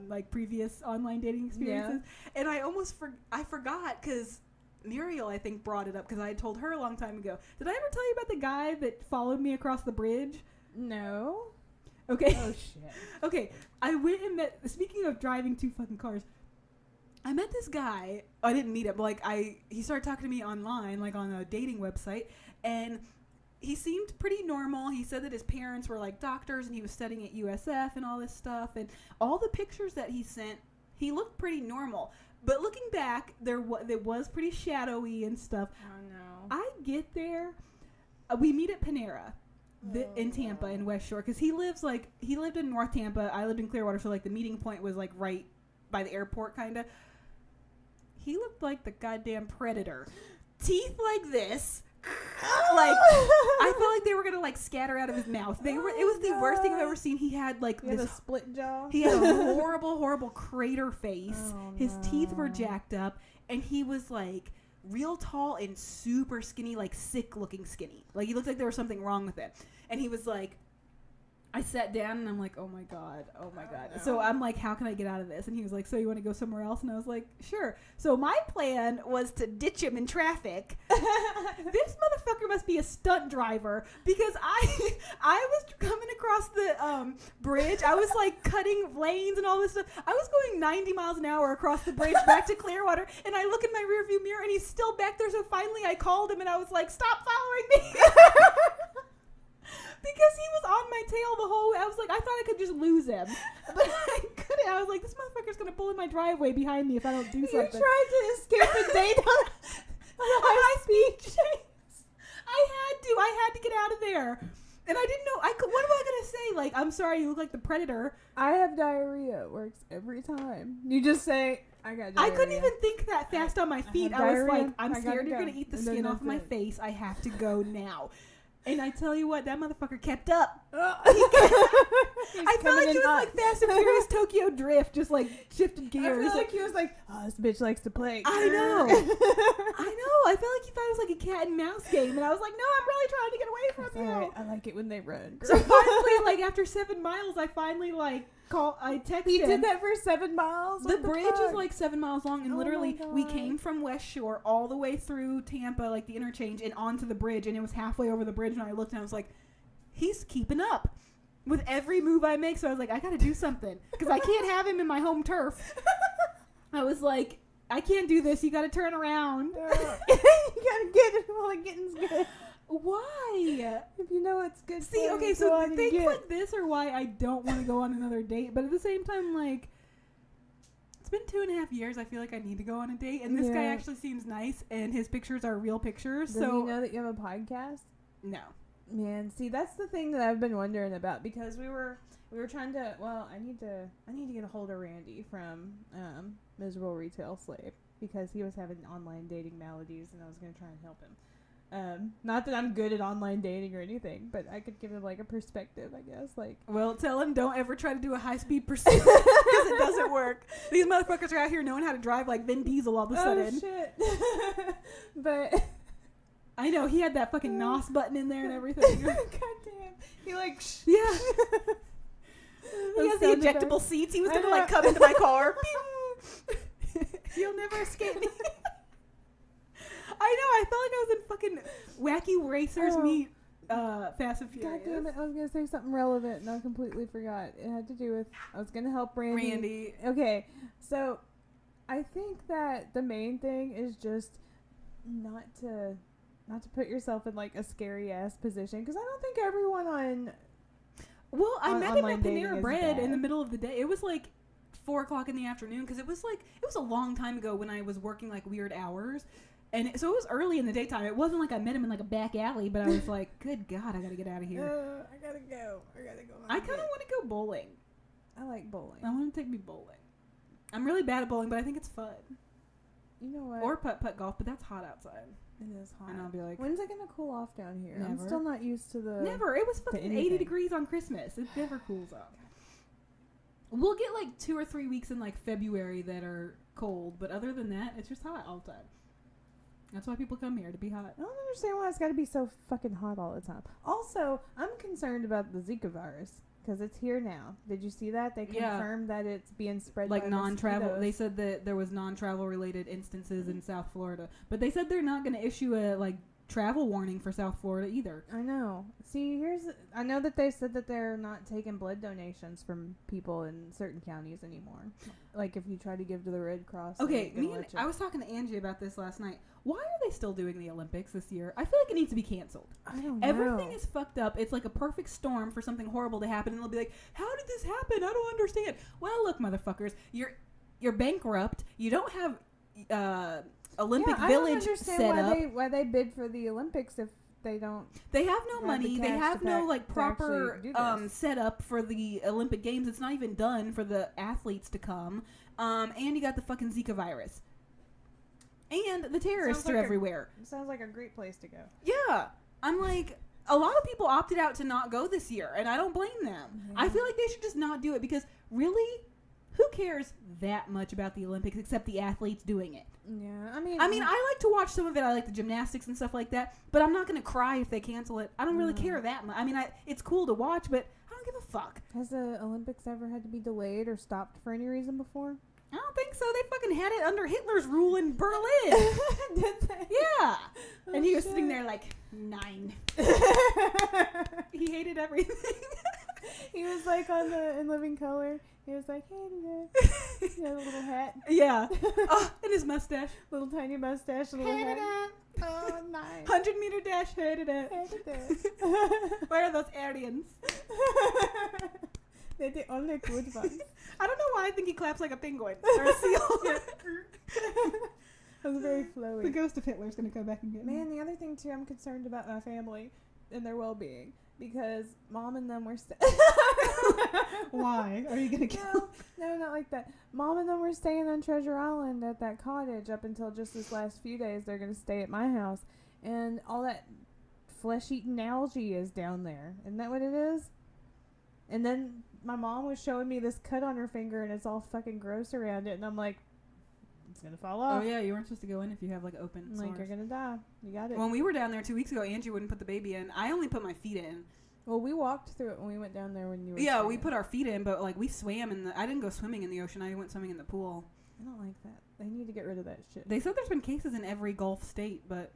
like previous online dating experiences. Yeah. And I almost I forgot because Muriel, I think, brought it up because I had told her a long time ago. Did I ever tell you about the guy that followed me across the bridge? No. Okay. Oh, shit. Okay. I went and met, speaking of driving two fucking cars, I met this guy. I didn't meet him, but like he started talking to me online, like on a dating website, and he seemed pretty normal. He said that his parents were like doctors and he was studying at USF and all this stuff, and all the pictures that he sent, he looked pretty normal. But looking back, it was pretty shadowy and stuff. Oh no. I get there, we meet at Panera in Tampa in West Shore, because he lived in North Tampa. I lived in Clearwater, so like the meeting point was like right by the airport, kind of. He looked like the goddamn Predator. Teeth like this. Like, I felt like they were gonna like scatter out of his mouth. It was the worst thing I've ever seen. He had like a split jaw. He had a horrible crater face. Oh, his teeth were jacked up, and he was like real tall and super skinny, like sick looking skinny. Like he looked like there was something wrong with it. And he was like, I sat down and I'm like, oh my god. No. So I'm like, how can I get out of this? And he was like, so you want to go somewhere else? And I was like, sure. So my plan was to ditch him in traffic. This motherfucker must be a stunt driver, because I was coming across the bridge. I was like cutting lanes and all this stuff. I was going 90 miles an hour across the bridge back to Clearwater, and I look in my rearview mirror and he's still back there. So finally I called him and I was like, stop following me. Because he was on my tail the whole way. I was like, I thought I could just lose him. But I couldn't. I was like, this motherfucker's going to pull in my driveway behind me if I don't do something. You tried to escape a date on a high-speed chase. I had to get out of there. And I didn't know. What am I going to say? Like, I'm sorry, you look like the Predator. I have diarrhea. It works every time. You just say, I got diarrhea. I couldn't even think that fast on my feet. I was like, I'm scared you're going to eat the skin off of my it. face. I have to go now. And I tell you what, that motherfucker kept up. I felt like he was like Fast and Furious Tokyo Drift, just like shifted gears. I feel like he was like, oh, this bitch likes to play. I know. I felt like he thought it was like a cat and mouse game. And I was like, no, I'm really trying to get away from you. Right. I like it when they run. So finally, like after 7 miles, I finally like I texted him. He did that for 7 miles? The bridge is like 7 miles long, and literally we came from West Shore all the way through Tampa, like the interchange, and onto the bridge, and it was halfway over the bridge, and I looked and I was like, he's keeping up with every move I make. So I was like, I gotta do something, because I can't have him in my home turf. I was like, I can't do this. You gotta turn around. You gotta get it while it getting's good. Why? If you know it's good. See, okay, so things like this are why I don't want to go on another date. But at the same time, like, it's been 2.5 years. I feel like I need to go on a date. And this guy actually seems nice, and his pictures are real pictures. Does he know that you have a podcast? No. Man, see, that's the thing that I've been wondering about, because we were trying to. Well, I need to get a hold of Randy from Miserable Retail Slave, because he was having online dating maladies, and I was gonna try and help him. Not that I'm good at online dating or anything, but I could give him like a perspective, I guess. Like, well, tell him don't ever try to do a high-speed pursuit, because it doesn't work. These motherfuckers are out here knowing how to drive like Vin Diesel all of a sudden. Oh shit! But I know he had that fucking NOS button in there and everything. God damn! He like yeah. He has the ejectable seats. He was gonna like come into my car. You'll never escape me. I know, I felt like I was in fucking Wacky Racers meet Fast and Furious. God damn it, I was going to say something relevant and I completely forgot. It had to do with, I was going to help Randy. Okay, so I think that the main thing is just not to put yourself in like a scary ass position, because I don't think everyone on I met him at Panera Bread in the middle of the day. It was like 4 o'clock in the afternoon, because it was a long time ago when I was working like weird hours. And so it was early in the daytime. It wasn't like I met him in like a back alley, but I was like, good God, I gotta get out of here. I gotta go. I kind of want to go bowling. I like bowling. I want to take me bowling. I'm really bad at bowling, but I think it's fun. You know what? Or putt-putt golf, but that's hot outside. It is hot. And I'll be like, when's it gonna cool off down here? Never. I'm still not used to the... Never. It was fucking 80 degrees on Christmas. It never cools off. We'll get like 2 or 3 weeks in like February that are cold, but other than that, it's just hot all the time. That's why people come here, to be hot. I don't understand why it's got to be so fucking hot all the time. Also, I'm concerned about the Zika virus because it's here now. Did you see that? They confirmed that it's being spread like by non-travel. mosquitoes. They said that there was non-travel related instances in South Florida, but they said they're not going to issue a like travel warning for South Florida either. I know. See, I know that they said that they're not taking blood donations from people in certain counties anymore. Like if you try to give to the Red Cross. Okay, I was talking to Angie about this last night. Why are they still doing the Olympics this year? I feel like it needs to be canceled. I don't know. Everything is fucked up. It's like a perfect storm for something horrible to happen, and they'll be like, "How did this happen? I don't understand." Well, look, motherfuckers, you're bankrupt. You don't have Olympic Village set up. Why they bid for the Olympics if they don't? They have no money. They have no like proper actually setup for the Olympic Games. It's not even done for the athletes to come. And you got the fucking Zika virus. And the terrorists are everywhere. Sounds like a great place to go. Yeah. I'm like, a lot of people opted out to not go this year, and I don't blame them. Yeah. I feel like they should just not do it because really, who cares that much about the Olympics except the athletes doing it? Yeah, I mean, I like to watch some of it. I like the gymnastics and stuff like that, but I'm not going to cry if they cancel it. I don't really care that much. I mean, it's cool to watch, but I don't give a fuck. Has the Olympics ever had to be delayed or stopped for any reason before? I don't think so. They fucking had it under Hitler's rule in Berlin. Did they? Yeah. Oh, and he was shit. sitting there like, 9. He hated everything. He was like on in Living Color. He was like, hey, he had a little hat. Yeah. Oh, and his mustache. Little tiny mustache, little hat. Oh, nice. 100-meter dash, hated it. Where are those Aryans? They're the only good ones. I don't know why I think he claps like a penguin or a seal. That was very flowy. The ghost of Hitler's going to come back and get me. Man, the other thing, too, I'm concerned about my family and their well-being. Because Mom and them were... Why? Are you going to kill? No, not like that. Mom and them were staying on Treasure Island at that cottage up until just this last few days. They're going to stay at my house. And all that flesh-eating algae is down there. Isn't that what it is? And then my mom was showing me this cut on her finger, and it's all fucking gross around it. And I'm like, it's going to fall off. Oh, yeah, you weren't supposed to go in if you have, like, open sores. Like, you're going to die. You got it. When we were down there 2 weeks ago, Angie wouldn't put the baby in. I only put my feet in. Well, we walked through it when we went down there when you were Yeah, swimming. we put our feet in, but, like, we swam in the... I didn't go swimming in the ocean. I went swimming in the pool. I don't like that. They need to get rid of that shit. They said there's been cases in every Gulf state, but...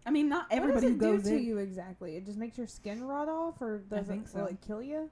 I mean, not everybody who what does goes it do in... to you exactly? It just makes your skin rot off, or does so. Will it kill you?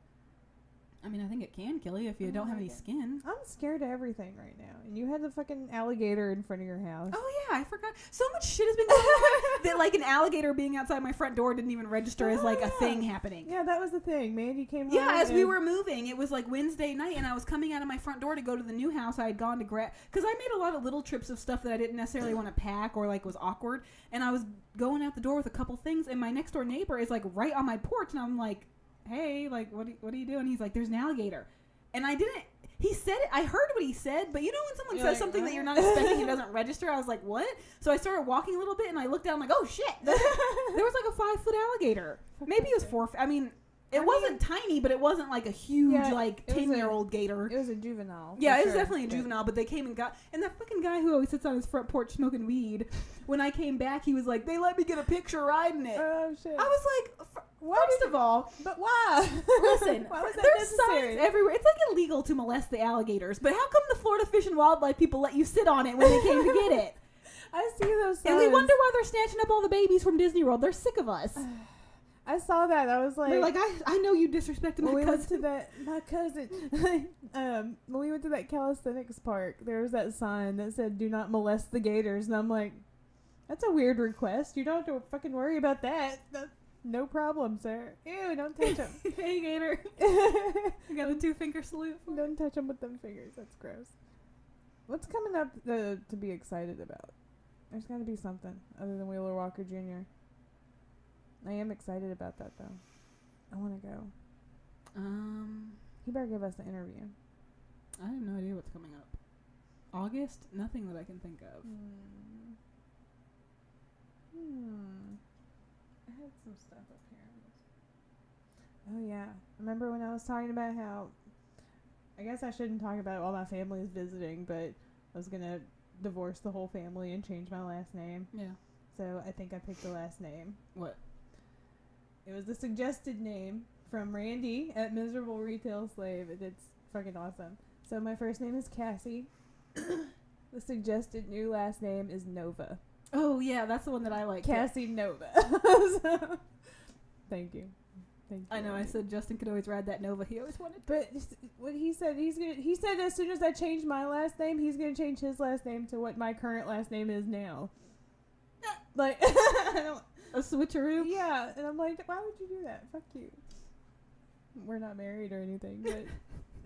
I mean, I think it can kill you if you don't have any skin. I'm scared of everything right now. And you had the fucking alligator in front of your house. Oh, yeah, I forgot. So much shit has been going on that, like, an alligator being outside my front door didn't even register as, like, a thing happening. Yeah, that was the thing. Mandy came home. Yeah, as we were moving, it was, like, Wednesday night, and I was coming out of my front door to go to the new house I had gone to grab. Because I made a lot of little trips of stuff that I didn't necessarily want to pack or, like, was awkward. And I was going out the door with a couple things, and my next-door neighbor is, like, right on my porch, and I'm like, hey, like, what are you doing? He's like, there's an alligator. And I didn't, he said it, I heard what he said, but you know when someone says something that you're not expecting and doesn't register, I was like, what? So I started walking a little bit, and I looked down, I'm like, oh shit, there was like a 5-foot alligator. Maybe it was 4, I mean, it wasn't tiny, but it wasn't like a huge, like, 10-year-old gator. It was a juvenile. Yeah, it was definitely a juvenile, but they came and got, and that fucking guy who always sits on his front porch smoking weed, when I came back, he was like, they let me get a picture riding it. Oh, shit. I was like, first of all, but why? Listen, why was that there's necessary? signs everywhere. It's like illegal to molest the alligators, but how come the Florida Fish and Wildlife people let you sit on it when they came to get it? I see those signs. And we wonder why they're snatching up all the babies from Disney World. They're sick of us. I saw that. I was like... They're like, I know you disrespected my cousin. My cousin... when we went to that calisthenics park, there was that sign that said, do not molest the gators. And I'm like, that's a weird request. You don't have to fucking worry about that. No problem, sir. Ew, don't touch them. Hey, gator. You got a 2-finger salute. Don't touch them with them fingers. That's gross. What's coming up to be excited about? There's got to be something other than Wheeler Walker Jr. I am excited about that, though. I want to go. He better give us an interview. I have no idea what's coming up. August? Nothing that I can think of. I had some stuff up here. Oh, yeah. Remember when I was talking about how I guess I shouldn't talk about all my family is visiting, but I was gonna divorce the whole family and change my last name. Yeah. So I think I picked the last name. What? It was the suggested name from Randy at Miserable Retail Slave, and it's fucking awesome. So my first name is Cassie. The suggested new last name is Nova. Oh, yeah, that's the one that I like. Cassie Nova. So, thank you. Thank you. I know, I said Justin could always ride that Nova. He always wanted to. But what he said, he said as soon as I change my last name, he's gonna change his last name to what my current last name is now. Like, I don't, A switcheroo? yeah, and I'm like, why would you do that? Fuck you. We're not married or anything, but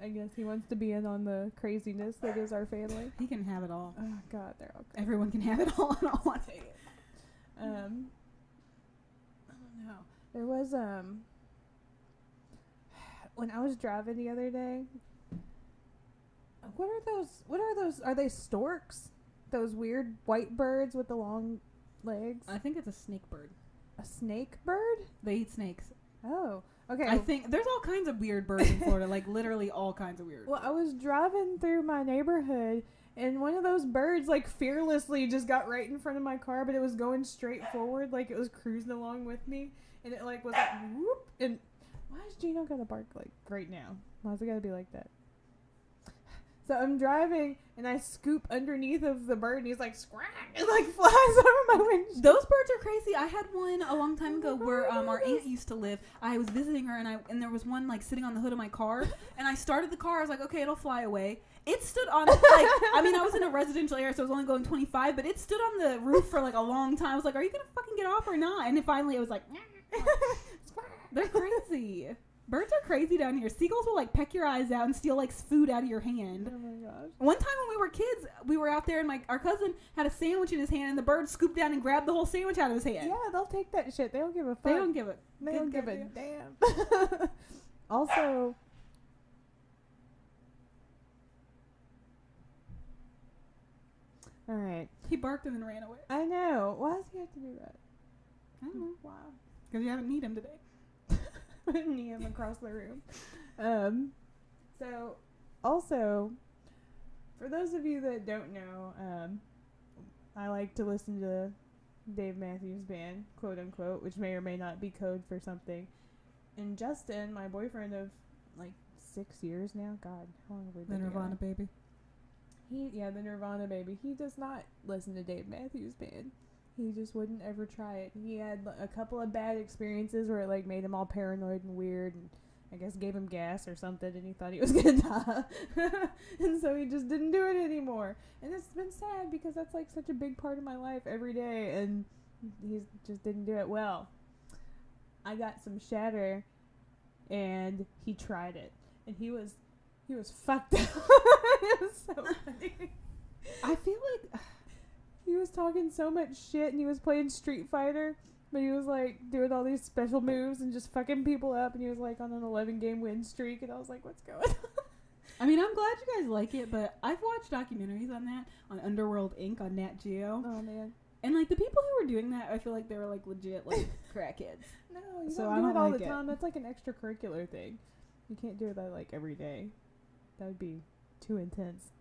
I guess he wants to be in on the craziness that is our family. He can have it all. Oh God, they're all crazy. Everyone can have it all, and all want it. I don't know. There was when I was driving the other day. What are those? Are they storks? Those weird white birds with the long legs? I think it's a snake bird. A snake bird? They eat snakes. Oh, okay. I think there's all kinds of weird birds in Florida, like literally all kinds of weird. Well, I was driving through my neighborhood, and one of those birds, like, fearlessly just got right in front of my car, but it was going straight forward, like it was cruising along with me, and it, like, was like, whoop, and why is Gino gotta bark, like, right now? Why's it gotta be like that? So I'm driving, and I scoop underneath of the bird, and he's like, squawk, and, like, flies over my windshield. Those birds are crazy. I had one a long time ago where our aunt used to live. I was visiting her, and there was one, like, sitting on the hood of my car, and I started the car. I was like, okay, it'll fly away. It stood on, like, I mean, I was in a residential area, so I was only going 25, but it stood on the roof for, like, a long time. I was like, are you going to fucking get off or not? And then finally it was like, they're crazy. Birds are crazy down here. Seagulls will, like, peck your eyes out and steal, like, food out of your hand. Oh my gosh. One time when we were kids, we were out there, and our cousin had a sandwich in his hand, and the bird scooped down and grabbed the whole sandwich out of his hand. Yeah, they'll take that shit. They don't give a fuck. They don't give a They don't give a goddamn- damn. Also, all right. He barked and then ran away. I know. Why does he have to do that? I don't know. Wow. Because you haven't need him today. Knee him across the room. So, also, for those of you that don't know, I like to listen to Dave Matthews Band, quote unquote, which may or may not be code for something. And Justin, my boyfriend of like 6 years now, God, how long have we The been Nirvana together? baby. The Nirvana baby. He does not listen to Dave Matthews Band. He just wouldn't ever try it. He had a couple of bad experiences where it like made him all paranoid and weird, and I guess gave him gas or something, and he thought he was gonna die. And so he just didn't do it anymore. And it's been sad because that's like such a big part of my life every day, and he just didn't do it well. I got some shatter, and he tried it, and he was fucked up. It was so funny. I feel like He was talking so much shit, and he was playing Street Fighter, but he was like doing all these special moves and just fucking people up, and he was like on an 11-game win streak, and I was like, what's going on? I mean, I'm glad you guys like it, but I've watched documentaries on that, on Underworld Inc. on Nat Geo. Oh man. And like the people who were doing that, I feel like they were like legit like crackheads. No, you So don't I do don't it all like the it. time. That's like an extracurricular thing. You can't do that like every day. That would be too intense.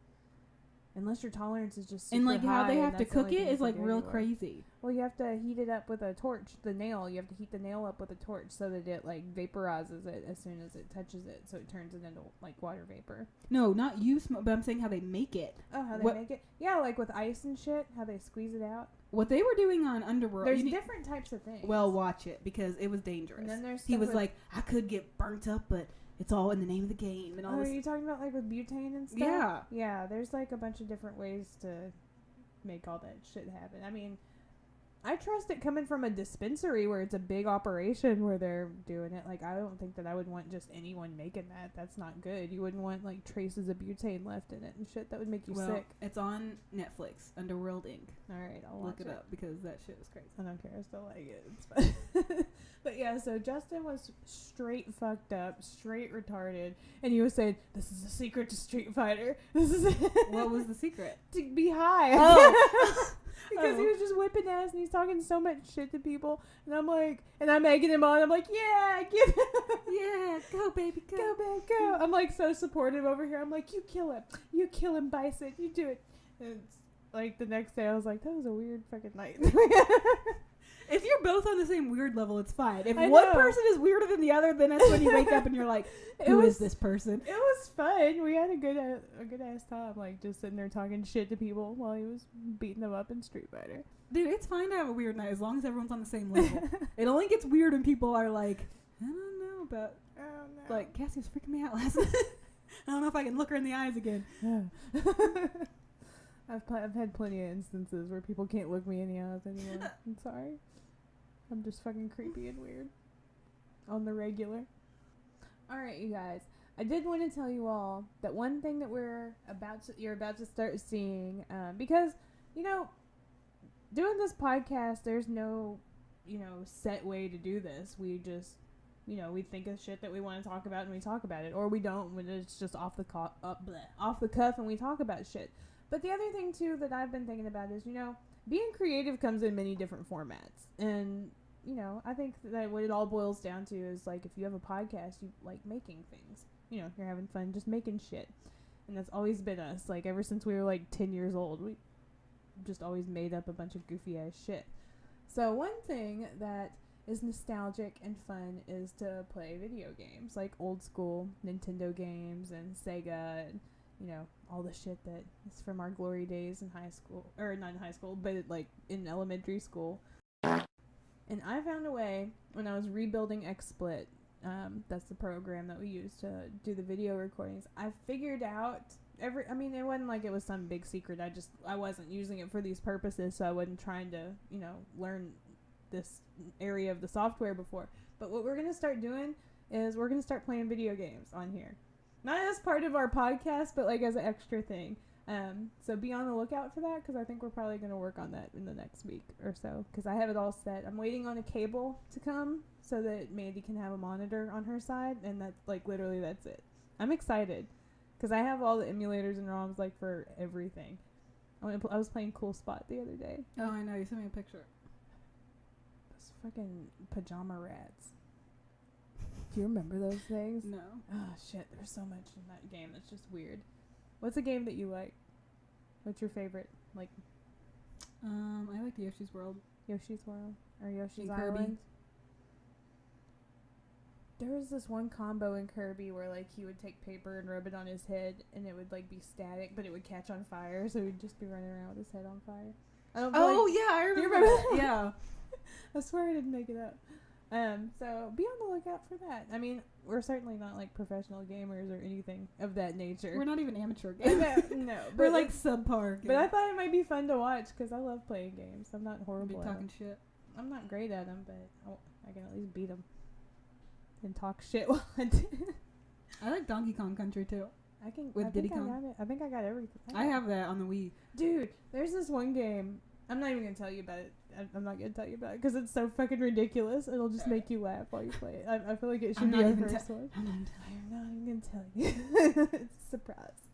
Unless your tolerance is just super And like how high, they and have to that's the cook only thing it you is can like do real anymore. crazy. Well, you have to heat it up with a torch. The nail, you have to heat the nail up with a torch so that it like vaporizes it as soon as it touches it, so it turns it into like water vapor. No, not you smoke, but I'm saying how they make it. Oh, how they What- make it? Yeah, like with ice and shit, how they squeeze it out. What they were doing on Underworld. There's you need- different types of things. well, watch it because it was dangerous. and then there's He stuff was with- like, I could get burnt up, but it's all in the name of the game and all Oh, are this. you talking about like with butane and stuff? Yeah. Yeah, there's like a bunch of different ways to make all that shit happen. I mean, I trust it coming from a dispensary where it's a big operation where they're doing it. Like, I don't think that I would want just anyone making that. That's not good. You wouldn't want like traces of butane left in it and shit. That would make you well, sick. it's on Netflix, Underworld Inc. All right, I'll Look watch it up because that shit was crazy. I don't care. I still like it. It's fun. But yeah, so Justin was straight fucked up, straight retarded, and he was saying, "This is the secret to Street Fighter. This is it." What was the secret? To be high. Oh. Because he was just whipping ass and he's talking so much shit to people. And I'm like, and I'm egging him on. I'm like, yeah, get him. Yeah, go, baby, go. Go, babe, go. I'm like so supportive over here. I'm like, you kill him. You kill him, Bison. You do it. And it's like the next day I was like, that was a weird fucking night. If you're both on the same weird level, it's fine. If I one know. person is weirder than the other, then that's when you wake up and you're like, who is this person? It was fun. We had a good ass time, like just sitting there talking shit to people while he was beating them up in Street Fighter. Dude, it's fine to have a weird night as long as everyone's on the same level. It only gets weird when people are like, I don't know about, like, Cassie was freaking me out last night. I don't know if I can look her in the eyes again. I've had plenty of instances where people can't look me in the eyes anymore. I'm sorry. I'm just fucking creepy and weird. On the regular. Alright, you guys. I did want to tell you all that one thing that you're about to start seeing, because, you know, doing this podcast, there's no, you know, set way to do this. We just, you know, we think of shit that we want to talk about and we talk about it. Or we don't, when it's just off the cuff and we talk about shit. But the other thing, too, that I've been thinking about is, you know, being creative comes in many different formats. And, you know, I think that what it all boils down to is, like, if you have a podcast, you like making things. You know, you're having fun just making shit. And that's always been us. Like, ever since we were, like, 10 years old, we just always made up a bunch of goofy-ass shit. So one thing that is nostalgic and fun is to play video games. Like, old school Nintendo games and Sega and, you know, all the shit that is from our glory days in high school. Or, not in high school, but, like, in elementary school. And I found a way, when I was rebuilding XSplit, that's the program that we use to do the video recordings, I figured out it wasn't like it was some big secret. I wasn't using it for these purposes, so I wasn't trying to, you know, learn this area of the software before. But what we're going to start doing is we're going to start playing video games on here. Not as part of our podcast, but like as an extra thing. So be on the lookout for that, because I think we're probably going to work on that in the next week or so, because I have it all set. I'm waiting on a cable to come so that Mandy can have a monitor on her side, and that's like literally that's it. I'm excited because I have all the emulators and ROMs like for everything. I was playing Cool Spot the other day. Oh, I know. You sent me a picture. Those fucking pajama rats. Do you remember those things? No. Oh, shit. There's so much in that game that's just weird. What's a game that you like? What's your favorite? Like, I like Yoshi's World. Yoshi's World? Or Yoshi's And Kirby. Island? There was this one combo in Kirby where, like, he would take paper and rub it on his head, and it would, like, be static, but it would catch on fire, so he'd just be running around with his head on fire. Yeah, I remember that. Yeah. I swear I didn't make it up. So be on the lookout for that. I mean, we're certainly not like professional gamers or anything of that nature. We're not even amateur gamers. No, we're like subpar. But I thought it might be fun to watch because I love playing games. I'm not horrible. Be talking shit. I'm not great at them, but I can at least beat them and talk shit while I do. I like Donkey Kong Country too. I think Diddy I Kong. got it. I think I got everything. I have that on the Wii. Dude, there's this one game. I'm not even gonna tell you about it. I'm not gonna tell you about it because it's so fucking ridiculous. It'll just make you laugh while you play it. I feel like it should be our first one. I'm not even gonna tell you. It's a surprise.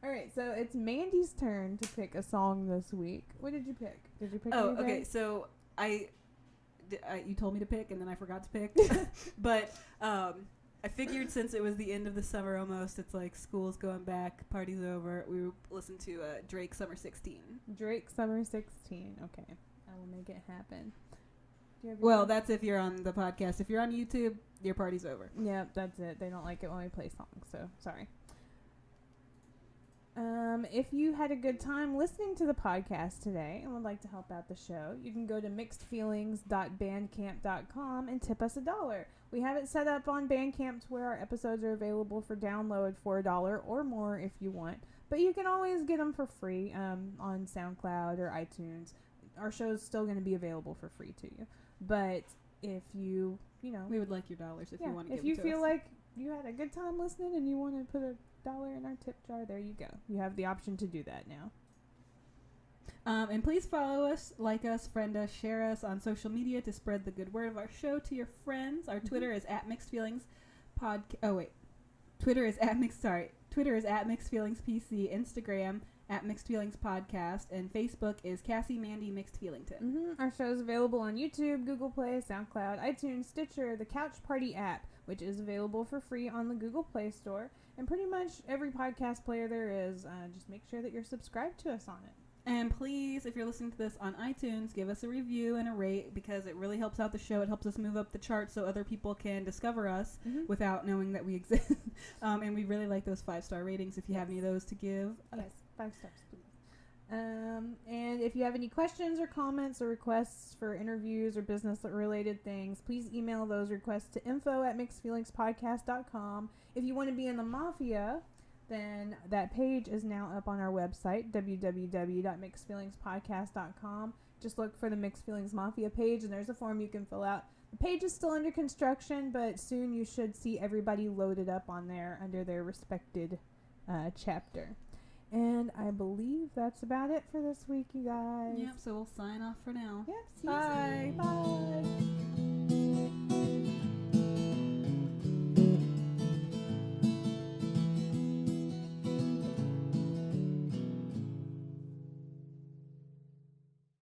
Alright, so it's Mandy's turn to pick a song this week. What did you pick? Did you pick anything? Okay. So you told me to pick, and then I forgot to pick. But I figured since it was the end of the summer almost, it's like school's going back, party's over, we would listen to Drake Summer 16. Drake Summer 16. Okay. I will make it happen. Well, that's if you're on the podcast. If you're on YouTube, your party's over. Yeah, that's it. They don't like it when we play songs, so sorry. If you had a good time listening to the podcast today and would like to help out the show, you can go to mixedfeelings.bandcamp.com and tip us $1. We have it set up on Bandcamp where our episodes are available for download for $1 or more if you want. But you can always get them for free on SoundCloud or iTunes. Our show's still going to be available for free to you. But if you know... We would like your dollars if you want to give If you them to feel us. like you had a good time listening and you want to put $1 in our tip jar, there you go. You have the option to do that now. And please follow us, like us, friend us, share us on social media to spread the good word of our show to your friends. Our Twitter is @mixedfeelingspod. Twitter is Twitter is at Mixed Feelings PC, Instagram at Mixed Feelings Podcast, and Facebook is Cassie Mandy Mixed Feelington. Our show is available on YouTube, Google Play, SoundCloud, iTunes, Stitcher, the Couch Party app, which is available for free on the Google Play Store, and pretty much every podcast player there is. Just make sure that you're subscribed to us on it. And please, if you're listening to this on iTunes, give us a review and a rate, because it really helps out the show. It helps us move up the charts so other people can discover us without knowing that we exist. And we really like those 5-star ratings if you have any of those to give. Yes, 5 stars, please. And if you have any questions or comments or requests for interviews or business-related things, please email those requests to info@mixedfeelingspodcast.com. If you want to be in the Mafia, then that page is now up on our website, www.mixedfeelingspodcast.com. Just look for the Mixed Feelings Mafia page, and there's a form you can fill out. The page is still under construction, but soon you should see everybody loaded up on there under their respected chapter. And I believe that's about it for this week, you guys. Yep, so we'll sign off for now. Yep, see you Bye. soon. Bye.